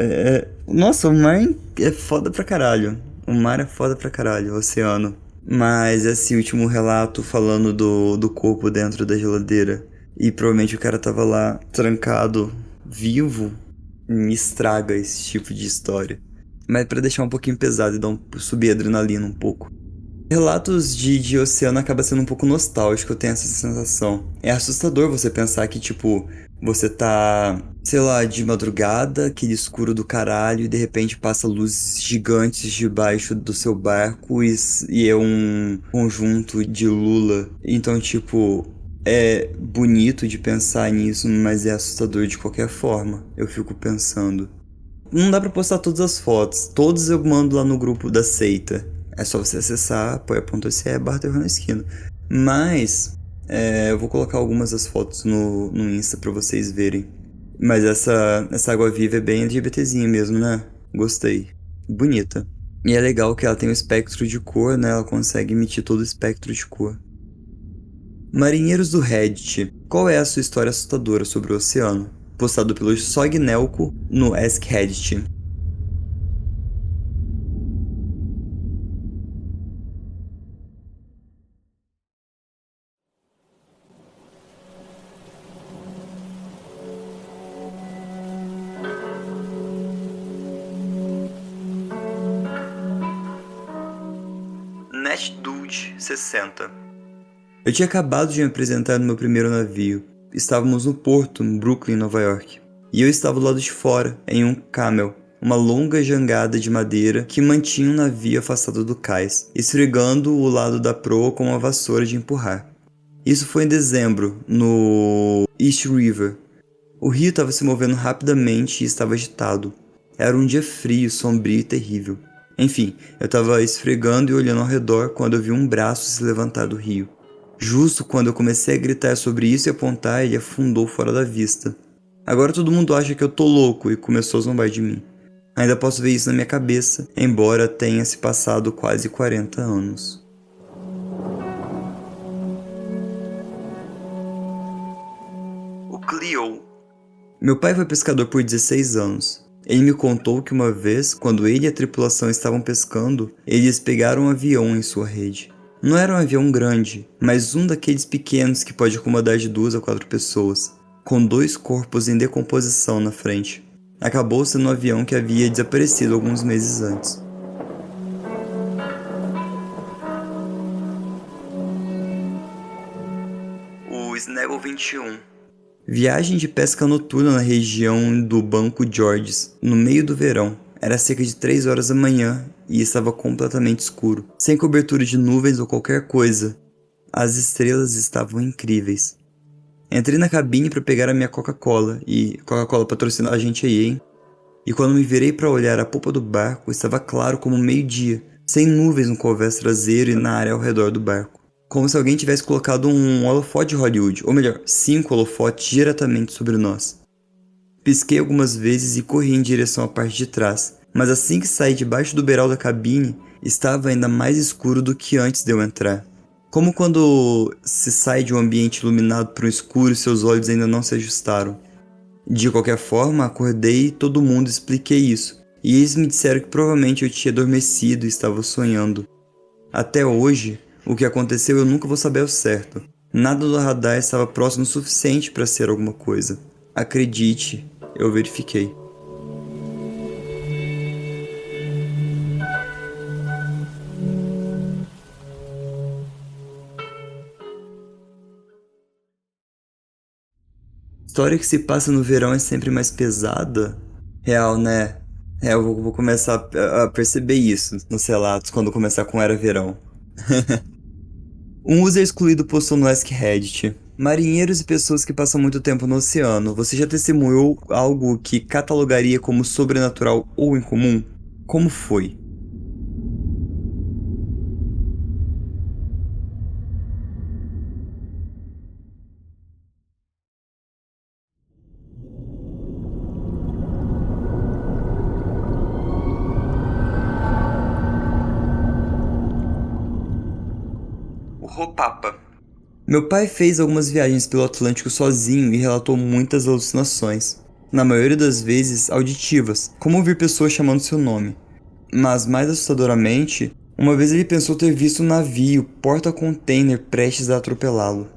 Speaker 1: Nossa, o mar é foda pra caralho. O mar é foda pra caralho, o oceano. Mas esse último relato falando do corpo dentro da geladeira. E provavelmente o cara tava lá trancado, vivo, me estraga esse tipo de história. Mas pra deixar um pouquinho pesado e subir a adrenalina um pouco. Relatos de oceano acaba sendo um pouco nostálgico, eu tenho essa sensação. É assustador você pensar que, tipo, você tá, sei lá, de madrugada, aquele escuro do caralho, e de repente passa luzes gigantes debaixo do seu barco e é um conjunto de lula. Então, tipo, é bonito de pensar nisso, mas é assustador de qualquer forma. Eu fico pensando. Não dá pra postar todas as fotos. Todos eu mando lá no grupo da seita. É só você acessar apoia.se/terror na esquina. Mas eu vou colocar algumas das fotos no Insta pra vocês verem. Mas essa água viva é bem LGBTzinha mesmo, né? Gostei. Bonita. E é legal que ela tem um espectro de cor, né? Ela consegue emitir todo o espectro de cor. Marinheiros do Reddit. Qual é a sua história assustadora sobre o oceano? Postado pelo Sognelco no Ask Reddit. NetDude 60. Eu tinha acabado de me apresentar no meu primeiro navio. Estávamos no porto, em Brooklyn, Nova York. E eu estava do lado de fora, em um camel, uma longa jangada de madeira que mantinha o navio afastado do cais, esfregando o lado da proa com uma vassoura de empurrar. Isso foi em dezembro, no East River. O rio estava se movendo rapidamente e estava agitado. Era um dia frio, sombrio e terrível. Enfim, eu estava esfregando e olhando ao redor quando eu vi um braço se levantar do rio. Justo quando eu comecei a gritar sobre isso e apontar, ele afundou fora da vista. Agora todo mundo acha que eu tô louco e começou a zombar de mim. Ainda posso ver isso na minha cabeça, embora tenha se passado quase 40 anos. O Clio. Meu pai foi pescador por 16 anos. Ele me contou que uma vez, quando ele e a tripulação estavam pescando, eles pegaram um avião em sua rede. Não era um avião grande, mas um daqueles pequenos que pode acomodar de 2 a 4 pessoas, com 2 corpos em decomposição na frente. Acabou sendo um avião que havia desaparecido alguns meses antes. O Snaggle 21. Viagem de pesca noturna na região do Banco Georges, no meio do verão. Era cerca de 3 horas da manhã e estava completamente escuro, sem cobertura de nuvens ou qualquer coisa. As estrelas estavam incríveis. Entrei na cabine para pegar a minha Coca-Cola, e Coca-Cola patrocina a gente aí, hein? E quando me virei para olhar a popa do barco, estava claro como meio-dia, sem nuvens no convés traseiro e na área ao redor do barco. Como se alguém tivesse colocado um holofote de Hollywood, ou melhor, 5 holofotes diretamente sobre nós. Pisquei algumas vezes e corri em direção à parte de trás, mas assim que saí debaixo do beiral da cabine, estava ainda mais escuro do que antes de eu entrar. Como quando se sai de um ambiente iluminado por um escuro e seus olhos ainda não se ajustaram. De qualquer forma, acordei e todo mundo expliquei isso, e eles me disseram que provavelmente eu tinha adormecido e estava sonhando. Até hoje, o que aconteceu eu nunca vou saber ao certo. Nada do radar estava próximo o suficiente para ser alguma coisa. Acredite, eu verifiquei. História que se passa no verão é sempre mais pesada? Real, né? Eu vou começar a perceber isso nos relatos quando começar com Era Verão. Um user excluído postou no Ask Reddit. Marinheiros e pessoas que passam muito tempo no oceano, você já testemunhou algo que catalogaria como sobrenatural ou incomum? Como foi? Ropapa. Meu pai fez algumas viagens pelo Atlântico sozinho e relatou muitas alucinações. Na maioria das vezes auditivas, como ouvir pessoas chamando seu nome. Mas mais assustadoramente, uma vez ele pensou ter visto um navio porta-container prestes a atropelá-lo.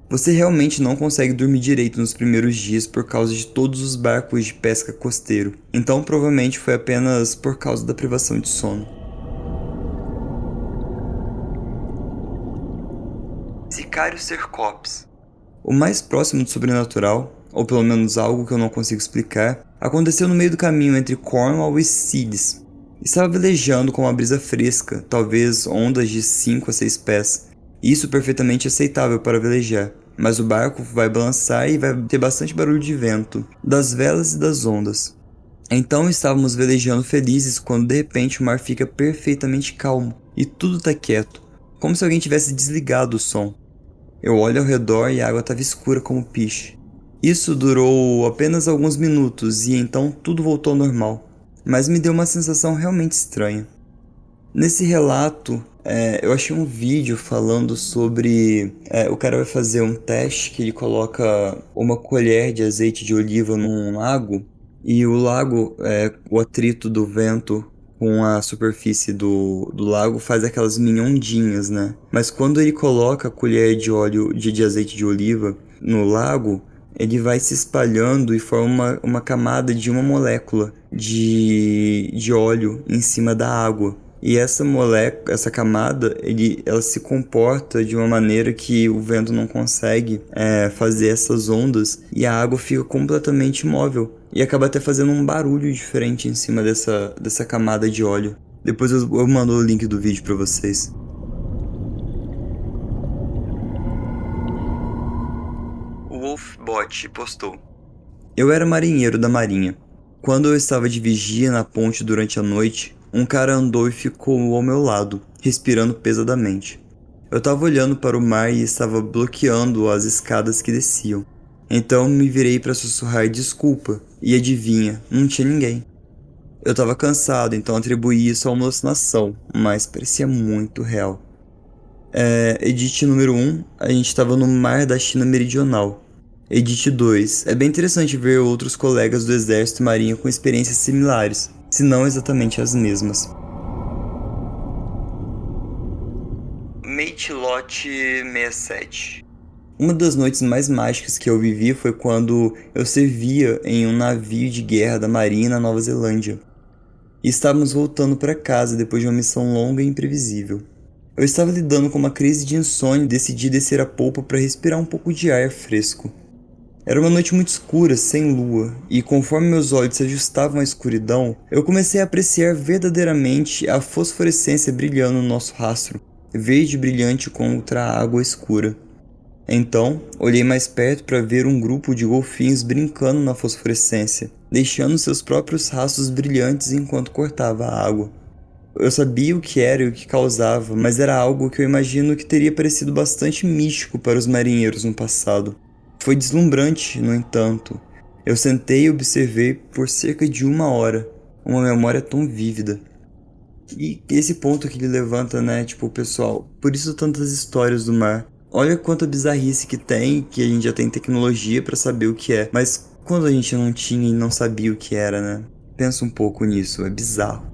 Speaker 1: Você realmente não consegue dormir direito nos primeiros dias por causa de todos os barcos de pesca costeiro, então provavelmente foi apenas por causa da privação de sono. Sicário Sercops. O mais próximo do sobrenatural, ou pelo menos algo que eu não consigo explicar, aconteceu no meio do caminho entre Cornwall e Sidis. Estava velejando com uma brisa fresca, talvez ondas de 5 a 6 pés. Isso perfeitamente aceitável para velejar, mas o barco vai balançar e vai ter bastante barulho de vento, das velas e das ondas. Então estávamos velejando felizes quando de repente o mar fica perfeitamente calmo e tudo está quieto, como se alguém tivesse desligado o som. Eu olho ao redor e a água estava escura como piche. Isso durou apenas alguns minutos e então tudo voltou ao normal, mas me deu uma sensação realmente estranha. Nesse relato, eu achei um vídeo falando sobre... o cara vai fazer um teste que ele coloca uma colher de azeite de oliva num lago, e o lago, o atrito do vento com a superfície do lago faz aquelas mini ondinhas, né? Mas quando ele coloca a colher de óleo de azeite de oliva no lago, ele vai se espalhando e forma uma camada de uma molécula de óleo em cima da água. E essa camada, ela se comporta de uma maneira que o vento não consegue fazer essas ondas e a água fica completamente imóvel. E acaba até fazendo um barulho diferente em cima dessa camada de óleo. Depois eu mando o link do vídeo pra vocês. O Wolfbot postou: Eu era marinheiro da marinha. Quando eu estava de vigia na ponte durante a noite, um cara andou e ficou ao meu lado, respirando pesadamente. Eu estava olhando para o mar e estava bloqueando as escadas que desciam. Então me virei para sussurrar desculpa, e adivinha, não tinha ninguém. Eu estava cansado, então atribuí isso a uma alucinação, mas parecia muito real. Edit número 1, a gente estava no mar da China Meridional. Edit 2, é bem interessante ver outros colegas do exército e marinha com experiências similares, se não exatamente as mesmas. Matelote 67. Uma das noites mais mágicas que eu vivi foi quando eu servia em um navio de guerra da marinha na Nova Zelândia. E estávamos voltando para casa depois de uma missão longa e imprevisível. Eu estava lidando com uma crise de insônia e decidi descer a polpa para respirar um pouco de ar fresco. Era uma noite muito escura, sem lua, e conforme meus olhos se ajustavam à escuridão, eu comecei a apreciar verdadeiramente a fosforescência brilhando no nosso rastro, verde brilhante contra a água escura. Então, olhei mais perto para ver um grupo de golfinhos brincando na fosforescência, deixando seus próprios rastros brilhantes enquanto cortava a água. Eu sabia o que era e o que causava, mas era algo que eu imagino que teria parecido bastante místico para os marinheiros no passado. Foi deslumbrante, no entanto. Eu sentei e observei por cerca de 1 hora, uma memória tão vívida. E esse ponto que ele levanta, né, tipo, pessoal, por isso tantas histórias do mar. Olha quanta bizarrice que tem, que a gente já tem tecnologia pra saber o que é. Mas quando a gente não tinha e não sabia o que era, né? Pensa um pouco nisso, é bizarro.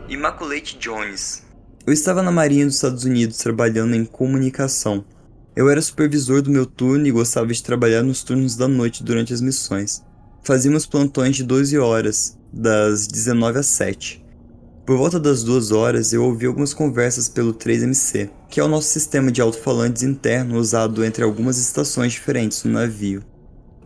Speaker 1: Immaculate Jones. Eu estava na Marinha dos Estados Unidos trabalhando em comunicação. Eu era supervisor do meu turno e gostava de trabalhar nos turnos da noite durante as missões. Fazíamos plantões de 12 horas, das 19 às 7. Por volta das 2 horas, eu ouvi algumas conversas pelo 3MC, que é o nosso sistema de alto-falantes interno usado entre algumas estações diferentes no navio.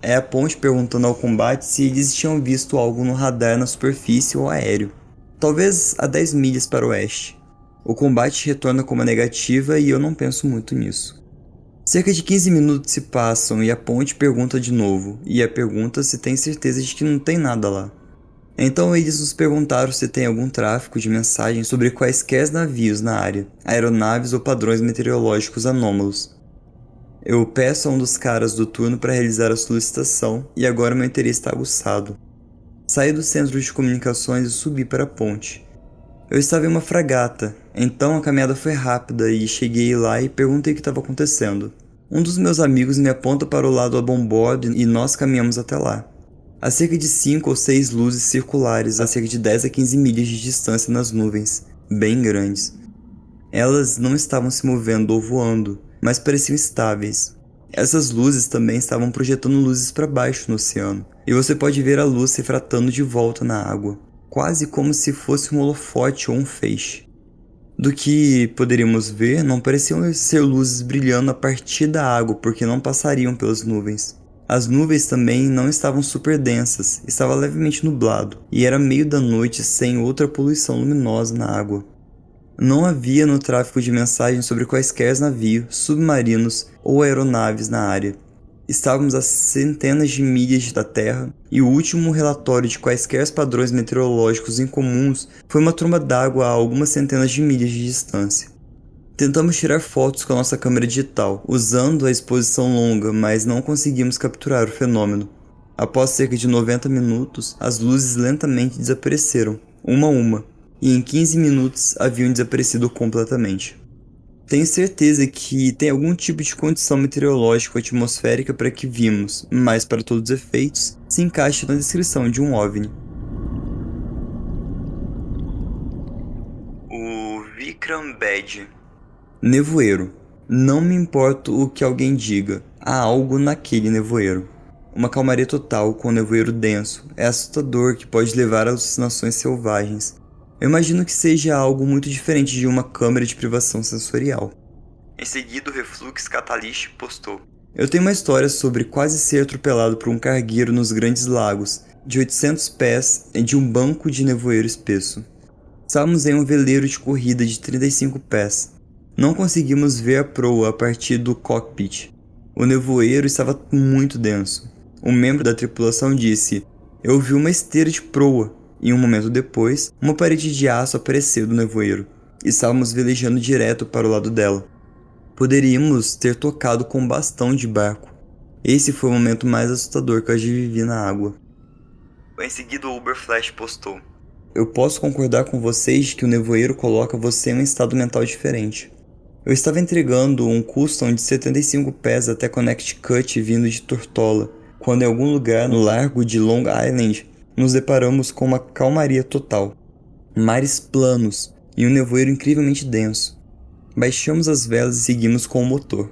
Speaker 1: É a ponte perguntando ao combate se eles tinham visto algo no radar na superfície ou aéreo, talvez a 10 milhas para o oeste. O combate retorna com uma negativa e eu não penso muito nisso. Cerca de 15 minutos se passam e a ponte pergunta de novo, e a pergunta se tem certeza de que não tem nada lá. Então eles nos perguntaram se tem algum tráfego de mensagens sobre quaisquer navios na área, aeronaves ou padrões meteorológicos anômalos. Eu peço a um dos caras do turno para realizar a solicitação e agora meu interesse está aguçado. Saí do centro de comunicações e subi para a ponte. Eu estava em uma fragata, então a caminhada foi rápida e cheguei lá e perguntei o que estava acontecendo. Um dos meus amigos me aponta para o lado a bombordo e nós caminhamos até lá. Há cerca de 5 ou 6 luzes circulares a cerca de 10 a 15 milhas de distância nas nuvens, bem grandes. Elas não estavam se movendo ou voando, mas pareciam estáveis. Essas luzes também estavam projetando luzes para baixo no oceano, e você pode ver a luz se refratando de volta na água, quase como se fosse um holofote ou um feixe. Do que poderíamos ver, não pareciam ser luzes brilhando a partir da água porque não passariam pelas nuvens. As nuvens também não estavam super densas, estava levemente nublado, e era meio da noite sem outra poluição luminosa na água. Não havia no tráfego de mensagens sobre quaisquer navios, submarinos ou aeronaves na área. Estávamos a centenas de milhas da Terra, e o último relatório de quaisquer padrões meteorológicos incomuns foi uma tromba d'água a algumas centenas de milhas de distância. Tentamos tirar fotos com a nossa câmera digital, usando a exposição longa, mas não conseguimos capturar o fenômeno. Após cerca de 90 minutos, as luzes lentamente desapareceram, uma a uma, e em 15 minutos haviam desaparecido completamente. Tenho certeza que tem algum tipo de condição meteorológica ou atmosférica para que vimos, mas para todos os efeitos, se encaixa na descrição de um OVNI. O Vikram Bedi. Nevoeiro. Não me importa o que alguém diga, há algo naquele nevoeiro. Uma calmaria total com um nevoeiro denso é assustador que pode levar a alucinações selvagens. Eu imagino que seja algo muito diferente de uma câmera de privação sensorial. Em seguida, o Reflux Catalyst postou: eu tenho uma história sobre quase ser atropelado por um cargueiro nos Grandes Lagos, de 800 pés de um banco de nevoeiro espesso. Estávamos em um veleiro de corrida de 35 pés. Não conseguimos ver a proa a partir do cockpit. O nevoeiro estava muito denso. Um membro da tripulação disse: eu vi uma esteira de proa. E um momento depois, uma parede de aço apareceu do nevoeiro. Estávamos velejando direto para o lado dela. Poderíamos ter tocado com um bastão de barco. Esse foi o momento mais assustador que eu já vivi na água. Em seguida, o Uberflash postou: eu posso concordar com vocês de que o nevoeiro coloca você em um estado mental diferente. Eu estava entregando um custom de 75 pés até Connecticut vindo de Tortola, quando em algum lugar no largo de Long Island nos deparamos com uma calmaria total. Mares planos e um nevoeiro incrivelmente denso. Baixamos as velas e seguimos com o motor.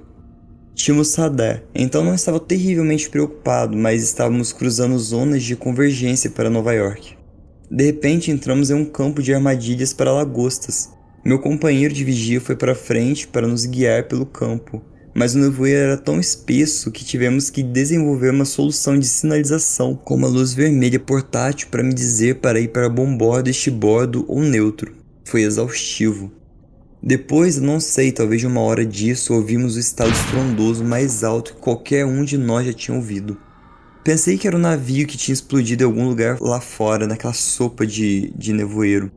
Speaker 1: Tínhamos radar, então não estava terrivelmente preocupado, mas estávamos cruzando zonas de convergência para Nova York. De repente entramos em um campo de armadilhas para lagostas. Meu companheiro de vigia foi para frente para nos guiar pelo campo, mas o nevoeiro era tão espesso que tivemos que desenvolver uma solução de sinalização com uma luz vermelha portátil para me dizer para ir para bombordo, estibordo ou neutro. Foi exaustivo. Depois, eu não sei, talvez de uma hora disso, ouvimos o estalo estrondoso mais alto que qualquer um de nós já tinha ouvido. Pensei que era um navio que tinha explodido em algum lugar lá fora, naquela sopa de nevoeiro.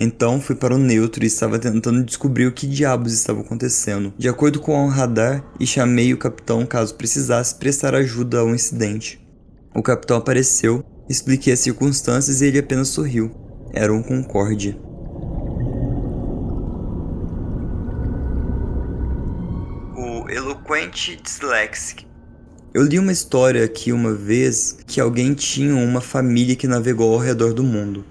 Speaker 1: Então fui para o neutro e estava tentando descobrir o que diabos estava acontecendo, de acordo com o radar, e chamei o capitão caso precisasse prestar ajuda ao incidente. O capitão apareceu, expliquei as circunstâncias e ele apenas sorriu. Era um Concorde. O eloquente disléxico. Eu li uma história aqui uma vez que alguém tinha uma família que navegou ao redor do mundo.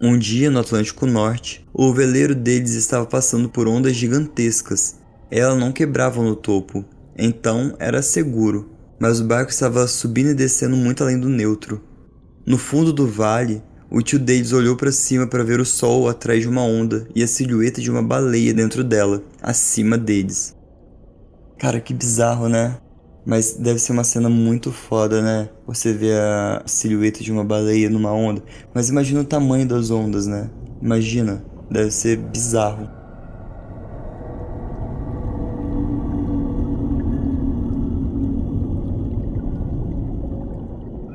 Speaker 1: Um dia, no Atlântico Norte, o veleiro deles estava passando por ondas gigantescas. Elas não quebravam no topo, então era seguro, mas o barco estava subindo e descendo muito além do neutro. No fundo do vale, o tio deles olhou para cima para ver o sol atrás de uma onda e a silhueta de uma baleia dentro dela, acima deles. Cara, que bizarro, né? Mas deve ser uma cena muito foda, né? Você vê a silhueta de uma baleia numa onda. Mas imagina o tamanho das ondas, né? Imagina. Deve ser bizarro.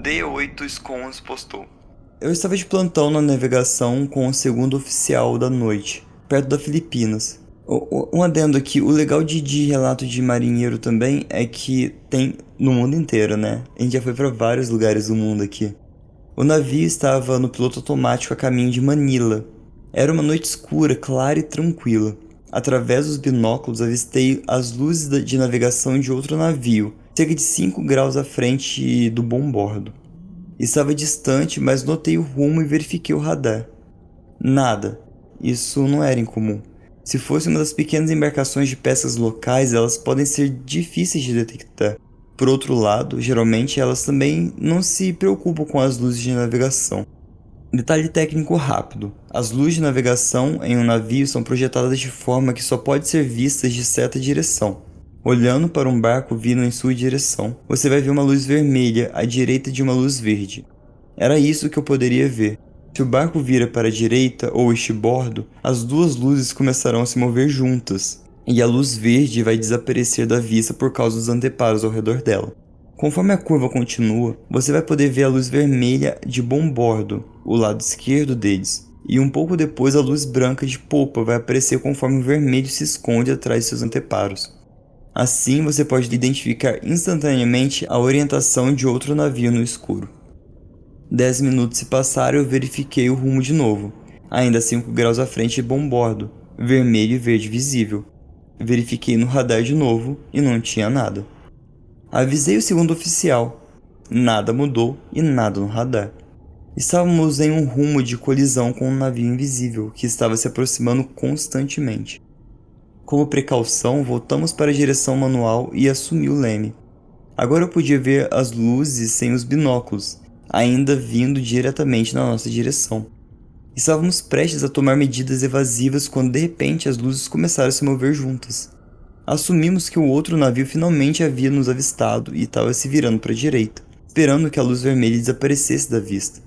Speaker 1: D8 Scones postou: eu estava de plantão na navegação com o segundo oficial da noite, perto das Filipinas. Um adendo aqui, o legal de relato de marinheiro também é que tem no mundo inteiro, né? A gente já foi para vários lugares do mundo aqui. O navio estava no piloto automático a caminho de Manila. Era uma noite escura, clara e tranquila. Através dos binóculos avistei as luzes de navegação de outro navio, cerca de 5 graus à frente do bombordo. Estava distante, mas notei o rumo e verifiquei o radar. Nada. Isso não era incomum. Se fosse uma das pequenas embarcações de pescas locais, elas podem ser difíceis de detectar. Por outro lado, geralmente elas também não se preocupam com as luzes de navegação. Detalhe técnico rápido. As luzes de navegação em um navio são projetadas de forma que só pode ser vistas de certa direção. Olhando para um barco vindo em sua direção, você vai ver uma luz vermelha à direita de uma luz verde. Era isso que eu poderia ver. Se o barco vira para a direita ou estibordo, as duas luzes começarão a se mover juntas, e a luz verde vai desaparecer da vista por causa dos anteparos ao redor dela. Conforme a curva continua, você vai poder ver a luz vermelha de bombordo, o lado esquerdo deles, e um pouco depois a luz branca de popa vai aparecer conforme o vermelho se esconde atrás de seus anteparos. Assim você pode identificar instantaneamente a orientação de outro navio no escuro. 10 minutos se passaram e eu verifiquei o rumo de novo, ainda 5 graus à frente de bombordo, vermelho e verde visível. Verifiquei no radar de novo e não tinha nada. Avisei o segundo oficial. Nada mudou e nada no radar. Estávamos em um rumo de colisão com um navio invisível que estava se aproximando constantemente. Como precaução, voltamos para a direção manual e assumi o leme. Agora eu podia ver as luzes sem os binóculos, ainda vindo diretamente na nossa direção. Estávamos prestes a tomar medidas evasivas quando de repente as luzes começaram a se mover juntas. Assumimos que o outro navio finalmente havia nos avistado e estava se virando para a direita, esperando que a luz vermelha desaparecesse da vista.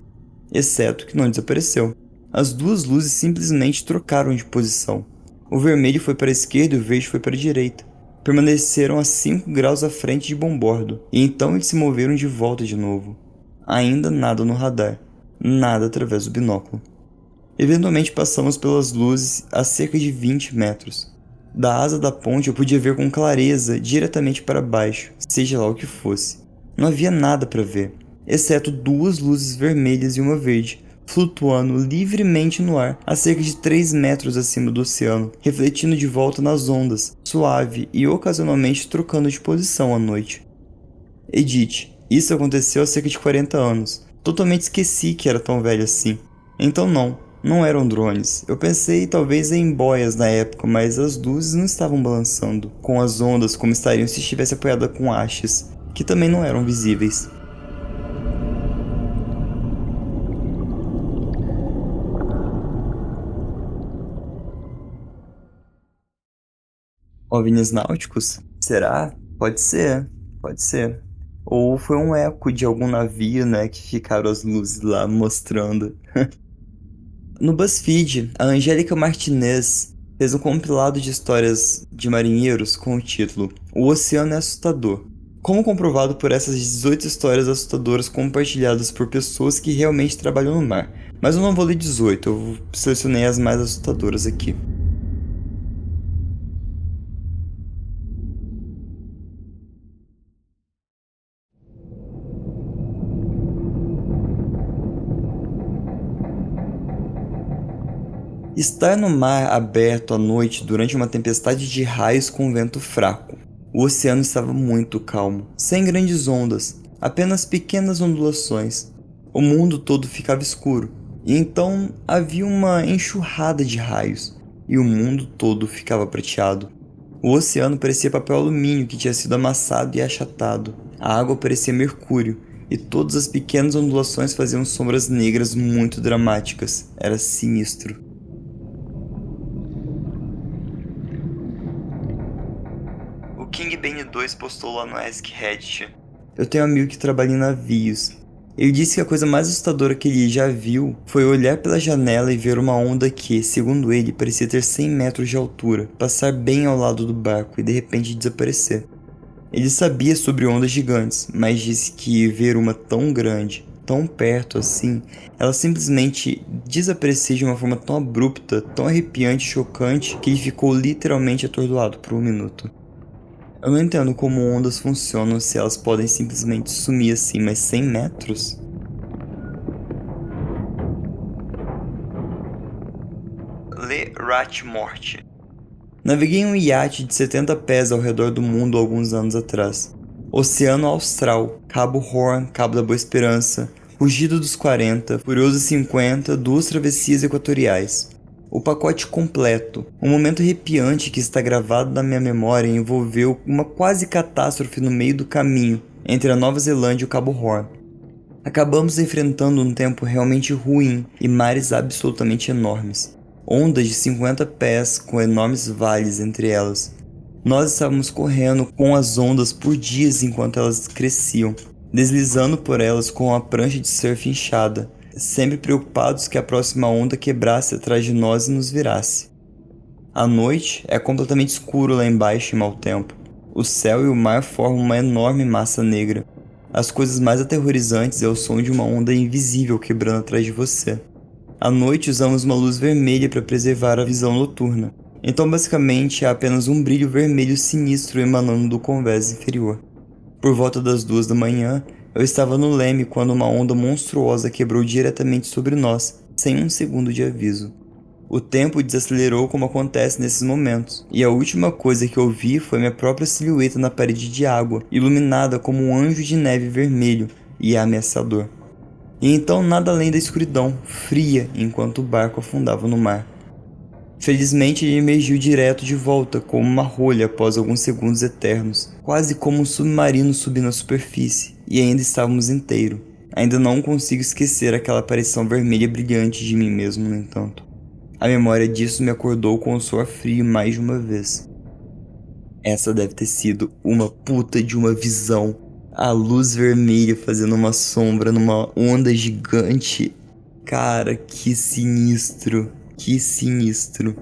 Speaker 1: Exceto que não desapareceu. As duas luzes simplesmente trocaram de posição. O vermelho foi para a esquerda e o verde foi para a direita. Permaneceram a 5 graus à frente de bombordo, e então eles se moveram de volta de novo. Ainda nada no radar, nada através do binóculo. Eventualmente passamos pelas luzes a cerca de 20 metros. Da asa da ponte eu podia ver com clareza diretamente para baixo, seja lá o que fosse. Não havia nada para ver, exceto 2 luzes vermelhas e uma verde, flutuando livremente no ar a cerca de 3 metros acima do oceano, refletindo de volta nas ondas, suave e ocasionalmente trocando de posição à noite. Edith, isso aconteceu há cerca de 40 anos. Totalmente esqueci que era tão velho assim. Então não eram drones. Eu pensei talvez em boias na época, mas as luzes não estavam balançando com as ondas como estariam se estivesse apoiada com hastes, que também não eram visíveis. OVNIs náuticos? Será? Pode ser, pode ser. Ou foi um eco de algum navio, né, que ficaram as luzes lá mostrando. No BuzzFeed, a Angélica Martinez fez um compilado de histórias de marinheiros com o título O Oceano é Assustador. Como comprovado por essas 18 histórias assustadoras compartilhadas por pessoas que realmente trabalham no mar. Mas eu não vou ler 18, eu selecionei as mais assustadoras aqui. Estar no mar aberto à noite durante uma tempestade de raios com vento fraco. O oceano estava muito calmo, sem grandes ondas, apenas pequenas ondulações. O mundo todo ficava escuro, e então havia uma enxurrada de raios, e o mundo todo ficava prateado. O oceano parecia papel alumínio que tinha sido amassado e achatado. A água parecia mercúrio, e todas as pequenas ondulações faziam sombras negras muito dramáticas. Era sinistro. O King Bane 2 postou lá no Ask Reddit. Eu tenho um amigo que trabalha em navios. Ele disse que a coisa mais assustadora que ele já viu foi olhar pela janela e ver uma onda que, segundo ele, parecia ter 100 metros de altura, passar bem ao lado do barco e de repente desaparecer. Ele sabia sobre ondas gigantes, mas disse que ver uma tão grande, tão perto assim, ela simplesmente desaparecia de uma forma tão abrupta, tão arrepiante e chocante, que ele ficou literalmente atordoado por um minuto. Eu não entendo como ondas funcionam se elas podem simplesmente sumir assim, mas 100 metros? Morte. Naveguei em um iate de 70 pés ao redor do mundo alguns anos atrás. Oceano Austral, Cabo Horn, Cabo da Boa Esperança, Rugido dos 40, Furioso 50, 2 travessias equatoriais. O pacote completo, um momento arrepiante que está gravado na minha memória envolveu uma quase catástrofe no meio do caminho entre a Nova Zelândia e o Cabo Horn. Acabamos enfrentando um tempo realmente ruim e mares absolutamente enormes. Ondas de 50 pés com enormes vales entre elas. Nós estávamos correndo com as ondas por dias enquanto elas cresciam, deslizando por elas com a prancha de surf inchada, sempre preocupados que a próxima onda quebrasse atrás de nós e nos virasse. À noite é completamente escuro lá embaixo em mau tempo. O céu e o mar formam uma enorme massa negra. As coisas mais aterrorizantes é o som de uma onda invisível quebrando atrás de você. À noite usamos uma luz vermelha para preservar a visão noturna. Então basicamente há apenas um brilho vermelho sinistro emanando do convés inferior. Por volta das 2 da manhã, eu estava no leme quando uma onda monstruosa quebrou diretamente sobre nós, sem um segundo de aviso. O tempo desacelerou como acontece nesses momentos, e a última coisa que eu vi foi minha própria silhueta na parede de água, iluminada como um anjo de neve vermelho e ameaçador. E então nada além da escuridão, fria, enquanto o barco afundava no mar. Felizmente ele emergiu direto de volta, como uma rolha após alguns segundos eternos, quase como um submarino subindo à superfície, e ainda estávamos inteiros. Ainda não consigo esquecer aquela aparição vermelha brilhante de mim mesmo, no entanto. A memória disso me acordou com o suor frio mais de uma vez. Essa deve ter sido uma puta de uma visão. A luz vermelha fazendo uma sombra numa onda gigante. Cara, que sinistro. Que sinistro.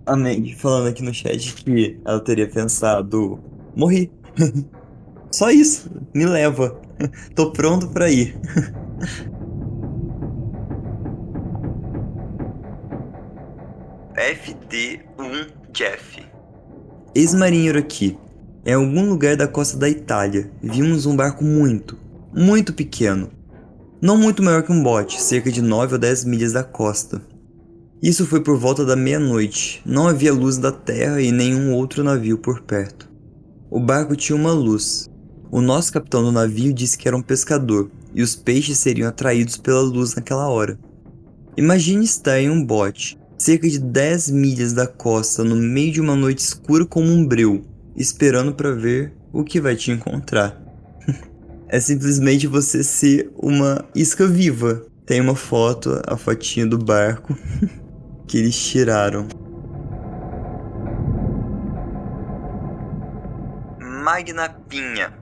Speaker 1: A Meg falando aqui no chat que ela teria pensado: morri. Só isso, me leva. Tô pronto pra ir. FD1 Jeff. Ex-marinheiro aqui. Em algum lugar da costa da Itália, vimos um barco muito pequeno. Não muito maior que um bote, cerca de 9 ou 10 milhas da costa. Isso foi por volta da meia-noite. Não havia luz da terra e nenhum outro navio por perto. O barco tinha uma luz. O nosso capitão do navio disse que era um pescador, e os peixes seriam atraídos pela luz naquela hora. Imagine estar em um bote, cerca de 10 milhas da costa, no meio de uma noite escura como um breu, esperando para ver o que vai te encontrar. É simplesmente você ser uma isca viva. Tem uma foto, a fotinha do barco, que eles tiraram. Magna Pinha.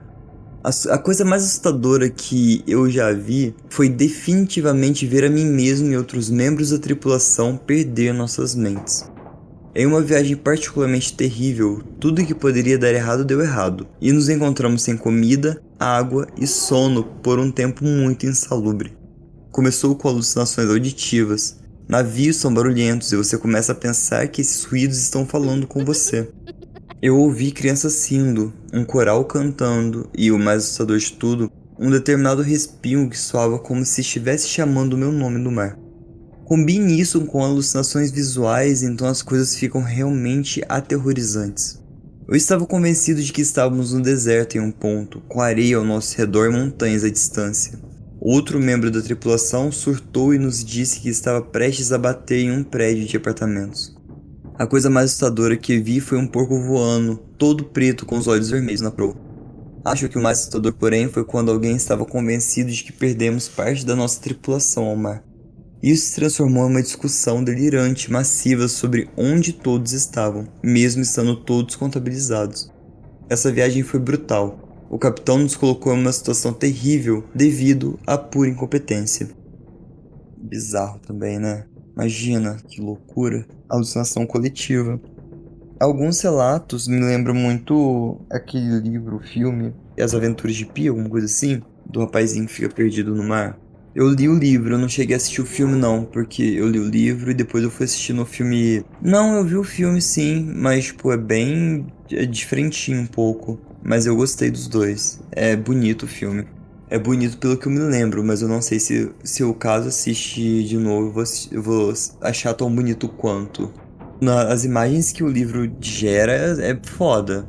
Speaker 1: A coisa mais assustadora que eu já vi foi definitivamente ver a mim mesmo e outros membros da tripulação perder nossas mentes. Em uma viagem particularmente terrível, tudo que poderia dar errado deu errado, e nos encontramos sem comida, água e sono por um tempo muito insalubre. Começou com alucinações auditivas. Navios são barulhentos e você começa a pensar que esses ruídos estão falando com você. Eu ouvi crianças rindo, um coral cantando e, o mais assustador de tudo, um determinado respingo que soava como se estivesse chamando o meu nome no mar. Combine isso com alucinações visuais, então as coisas ficam realmente aterrorizantes. Eu estava convencido de que estávamos no deserto em um ponto, com areia ao nosso redor e montanhas à distância. Outro membro da tripulação surtou e nos disse que estava prestes a bater em um prédio de apartamentos. A coisa mais assustadora que vi foi um porco voando, todo preto com os olhos vermelhos na proa. Acho que o mais assustador, porém, foi quando alguém estava convencido de que perdemos parte da nossa tripulação ao mar. Isso se transformou em uma discussão delirante, massiva sobre onde todos estavam, mesmo estando todos contabilizados. Essa viagem foi brutal. O capitão nos colocou em uma situação terrível devido à pura incompetência. Bizarro também, né? Imagina, que loucura. Alucinação coletiva. Alguns relatos me lembram muito aquele livro, o filme, As Aventuras de Pi, alguma coisa assim, do rapazinho que fica perdido no mar. Eu li o livro, eu não cheguei a assistir o filme não, porque eu li o livro e depois eu fui assistir no filme... Não, eu vi o filme sim, mas tipo, é diferentinho um pouco. Mas eu gostei dos dois. É bonito o filme. É bonito pelo que eu me lembro, mas eu não sei se eu caso assistir de novo, eu vou achar tão bonito quanto. As imagens que o livro gera é foda.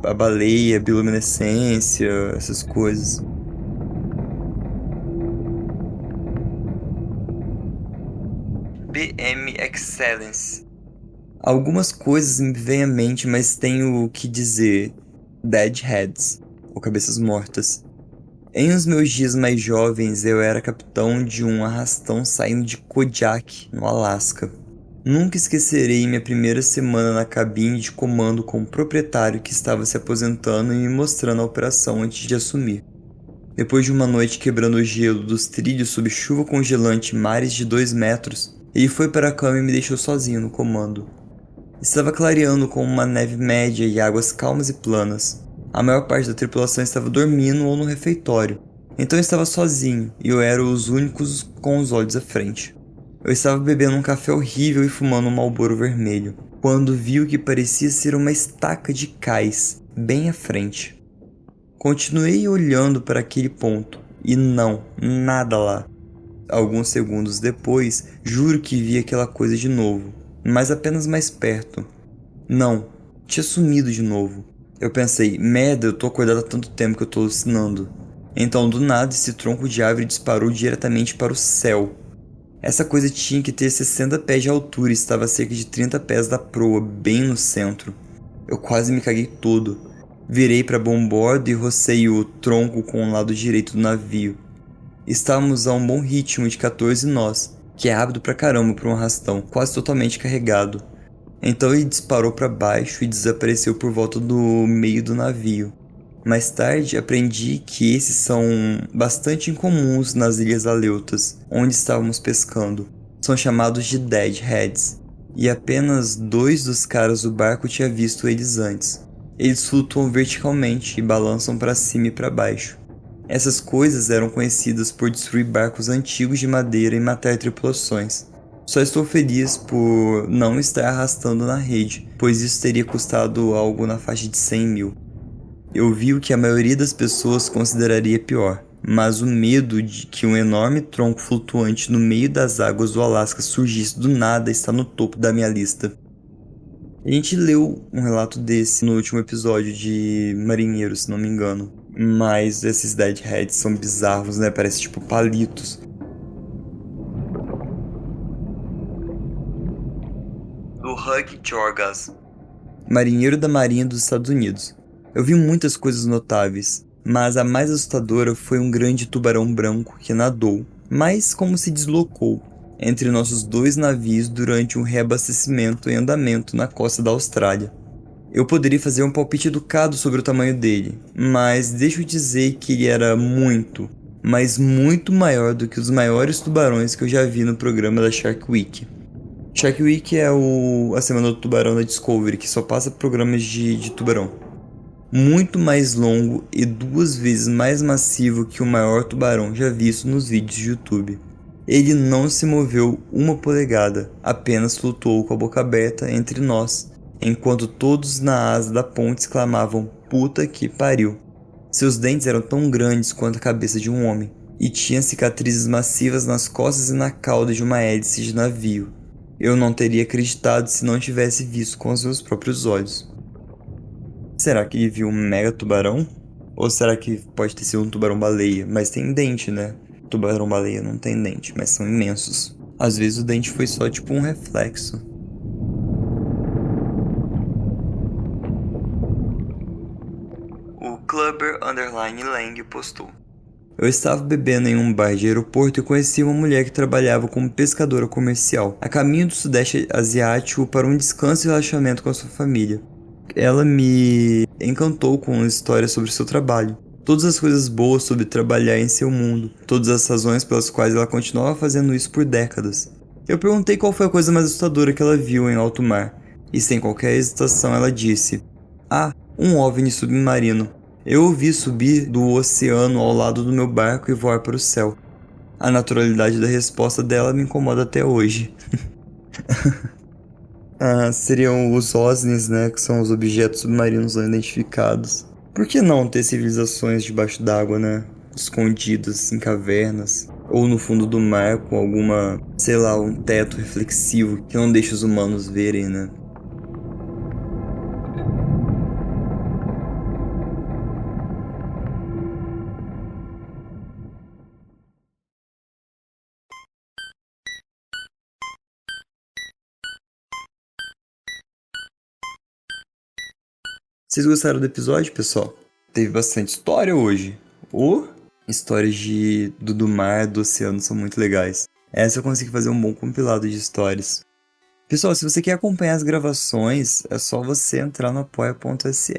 Speaker 1: A baleia, bioluminescência, essas coisas. BM Excellence. Algumas coisas me vêm à mente, mas tenho que dizer Deadheads, ou cabeças mortas. Em os meus dias mais jovens, eu era capitão de um arrastão saindo de Kodiak, no Alasca. Nunca esquecerei minha primeira semana na cabine de comando com o proprietário que estava se aposentando e me mostrando a operação antes de assumir. Depois de uma noite quebrando o gelo dos trilhos sob chuva congelante e mares de 2 metros, ele foi para a cama e me deixou sozinho no comando. Estava clareando com uma neve média e águas calmas e planas. A maior parte da tripulação estava dormindo ou no refeitório, então eu estava sozinho e eu era os únicos com os olhos à frente. Eu estava bebendo um café horrível e fumando um Marlboro vermelho, quando vi o que parecia ser uma estaca de cais, bem à frente. Continuei olhando para aquele ponto, e não, nada lá. Alguns segundos depois, juro que vi aquela coisa de novo, mas apenas mais perto. Não, tinha sumido de novo. Eu pensei, merda, eu tô acordado há tanto tempo que eu tô alucinando. Então, do nada, esse tronco de árvore disparou diretamente para o céu. Essa coisa tinha que ter 60 pés de altura e estava a cerca de 30 pés da proa, bem no centro. Eu quase me caguei todo. Virei para bombordo e rocei o tronco com o lado direito do navio. Estávamos a um bom ritmo de 14 nós, que é rápido pra caramba para um arrastão, quase totalmente carregado. Então ele disparou para baixo e desapareceu por volta do meio do navio. Mais tarde aprendi que esses são bastante incomuns nas Ilhas Aleutas, onde estávamos pescando. São chamados de Deadheads, e apenas 2 dos caras do barco tinham visto eles antes. Eles flutuam verticalmente e balançam para cima e para baixo. Essas coisas eram conhecidas por destruir barcos antigos de madeira e matar tripulações. Só estou feliz por não estar arrastando na rede, pois isso teria custado algo na faixa de 100 mil. Eu vi o que a maioria das pessoas consideraria pior, mas o medo de que um enorme tronco flutuante no meio das águas do Alasca surgisse do nada está no topo da minha lista. A gente leu um relato desse no último episódio de Marinheiro, se não me engano, mas esses Deadheads são bizarros, né? Parece tipo palitos. Do Hugh Jorgas, marinheiro da Marinha dos Estados Unidos. Eu vi muitas coisas notáveis, mas a mais assustadora foi um grande tubarão branco que nadou, mas como se deslocou, entre nossos 2 navios durante um reabastecimento em andamento na costa da Austrália. Eu poderia fazer um palpite educado sobre o tamanho dele, mas deixo dizer que ele era muito, mas muito maior do que os maiores tubarões que eu já vi no programa da Shark Week. Shark Week é a semana do tubarão da Discovery, que só passa programas de tubarão. Muito mais longo e 2 vezes mais massivo que o maior tubarão já visto nos vídeos de YouTube. Ele não se moveu 1 polegada, apenas flutuou com a boca aberta entre nós, enquanto todos na asa da ponte exclamavam "puta que pariu". Seus dentes eram tão grandes quanto a cabeça de um homem, e tinha cicatrizes massivas nas costas e na cauda de uma hélice de navio. Eu não teria acreditado se não tivesse visto com os meus próprios olhos. Será que ele viu um mega tubarão? Ou será que pode ter sido um tubarão-baleia? Mas tem dente, né? Tubarão-baleia não tem dente, mas são imensos. Às vezes o dente foi só tipo um reflexo. O Clubber_Lang postou: eu estava bebendo em um bar de aeroporto e conheci uma mulher que trabalhava como pescadora comercial, a caminho do sudeste asiático para um descanso e relaxamento com a sua família. Ela me encantou com histórias sobre seu trabalho, todas as coisas boas sobre trabalhar em seu mundo, todas as razões pelas quais ela continuava fazendo isso por décadas. Eu perguntei qual foi a coisa mais assustadora que ela viu em alto mar, e sem qualquer hesitação ela disse: "Ah, um OVNI submarino. Eu o vi subir do oceano ao lado do meu barco e voar para o céu." A naturalidade da resposta dela me incomoda até hoje. Seriam os OSNIs, né, que são os objetos submarinos não identificados. Por que não ter civilizações debaixo d'água, né, escondidas em cavernas? ou no fundo do mar com alguma, sei lá, um teto reflexivo que não deixa os humanos verem, né? Vocês gostaram do episódio, pessoal? Teve bastante história hoje. Histórias do mar, do oceano são muito legais. Essa eu consegui fazer um bom compilado de histórias. Pessoal, se você quer acompanhar as gravações, é só você entrar no apoia.se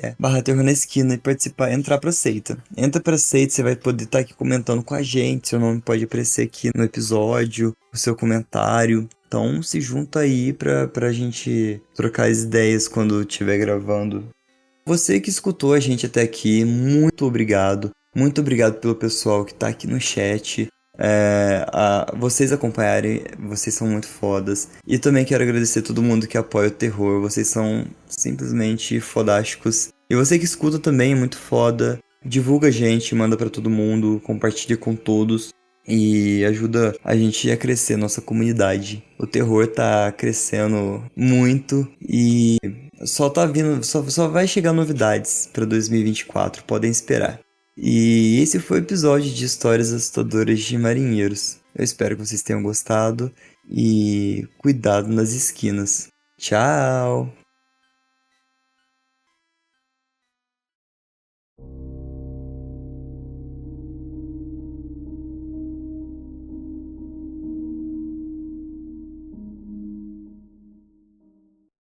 Speaker 1: /Terror na Esquina e participar, entrar pra seita. Entra pra seita, você vai poder estar aqui comentando com a gente, seu nome pode aparecer aqui no episódio, o seu comentário. Então se junta aí pra gente trocar as ideias quando estiver gravando. Você que escutou a gente até aqui, muito obrigado. Muito obrigado pelo pessoal que tá aqui no chat. Vocês acompanharem, vocês são muito fodas. E também quero agradecer a todo mundo que apoia o terror. Vocês são simplesmente fodásticos. E você que escuta também é muito foda. Divulga a gente, manda pra todo mundo, compartilha com todos. E ajuda a gente a crescer nossa comunidade. O terror tá crescendo muito e só tá vindo, só vai chegar novidades pra 2024, podem esperar. E esse foi o episódio de Histórias Assustadoras de Marinheiros. Eu espero que vocês tenham gostado e cuidado nas esquinas. Tchau!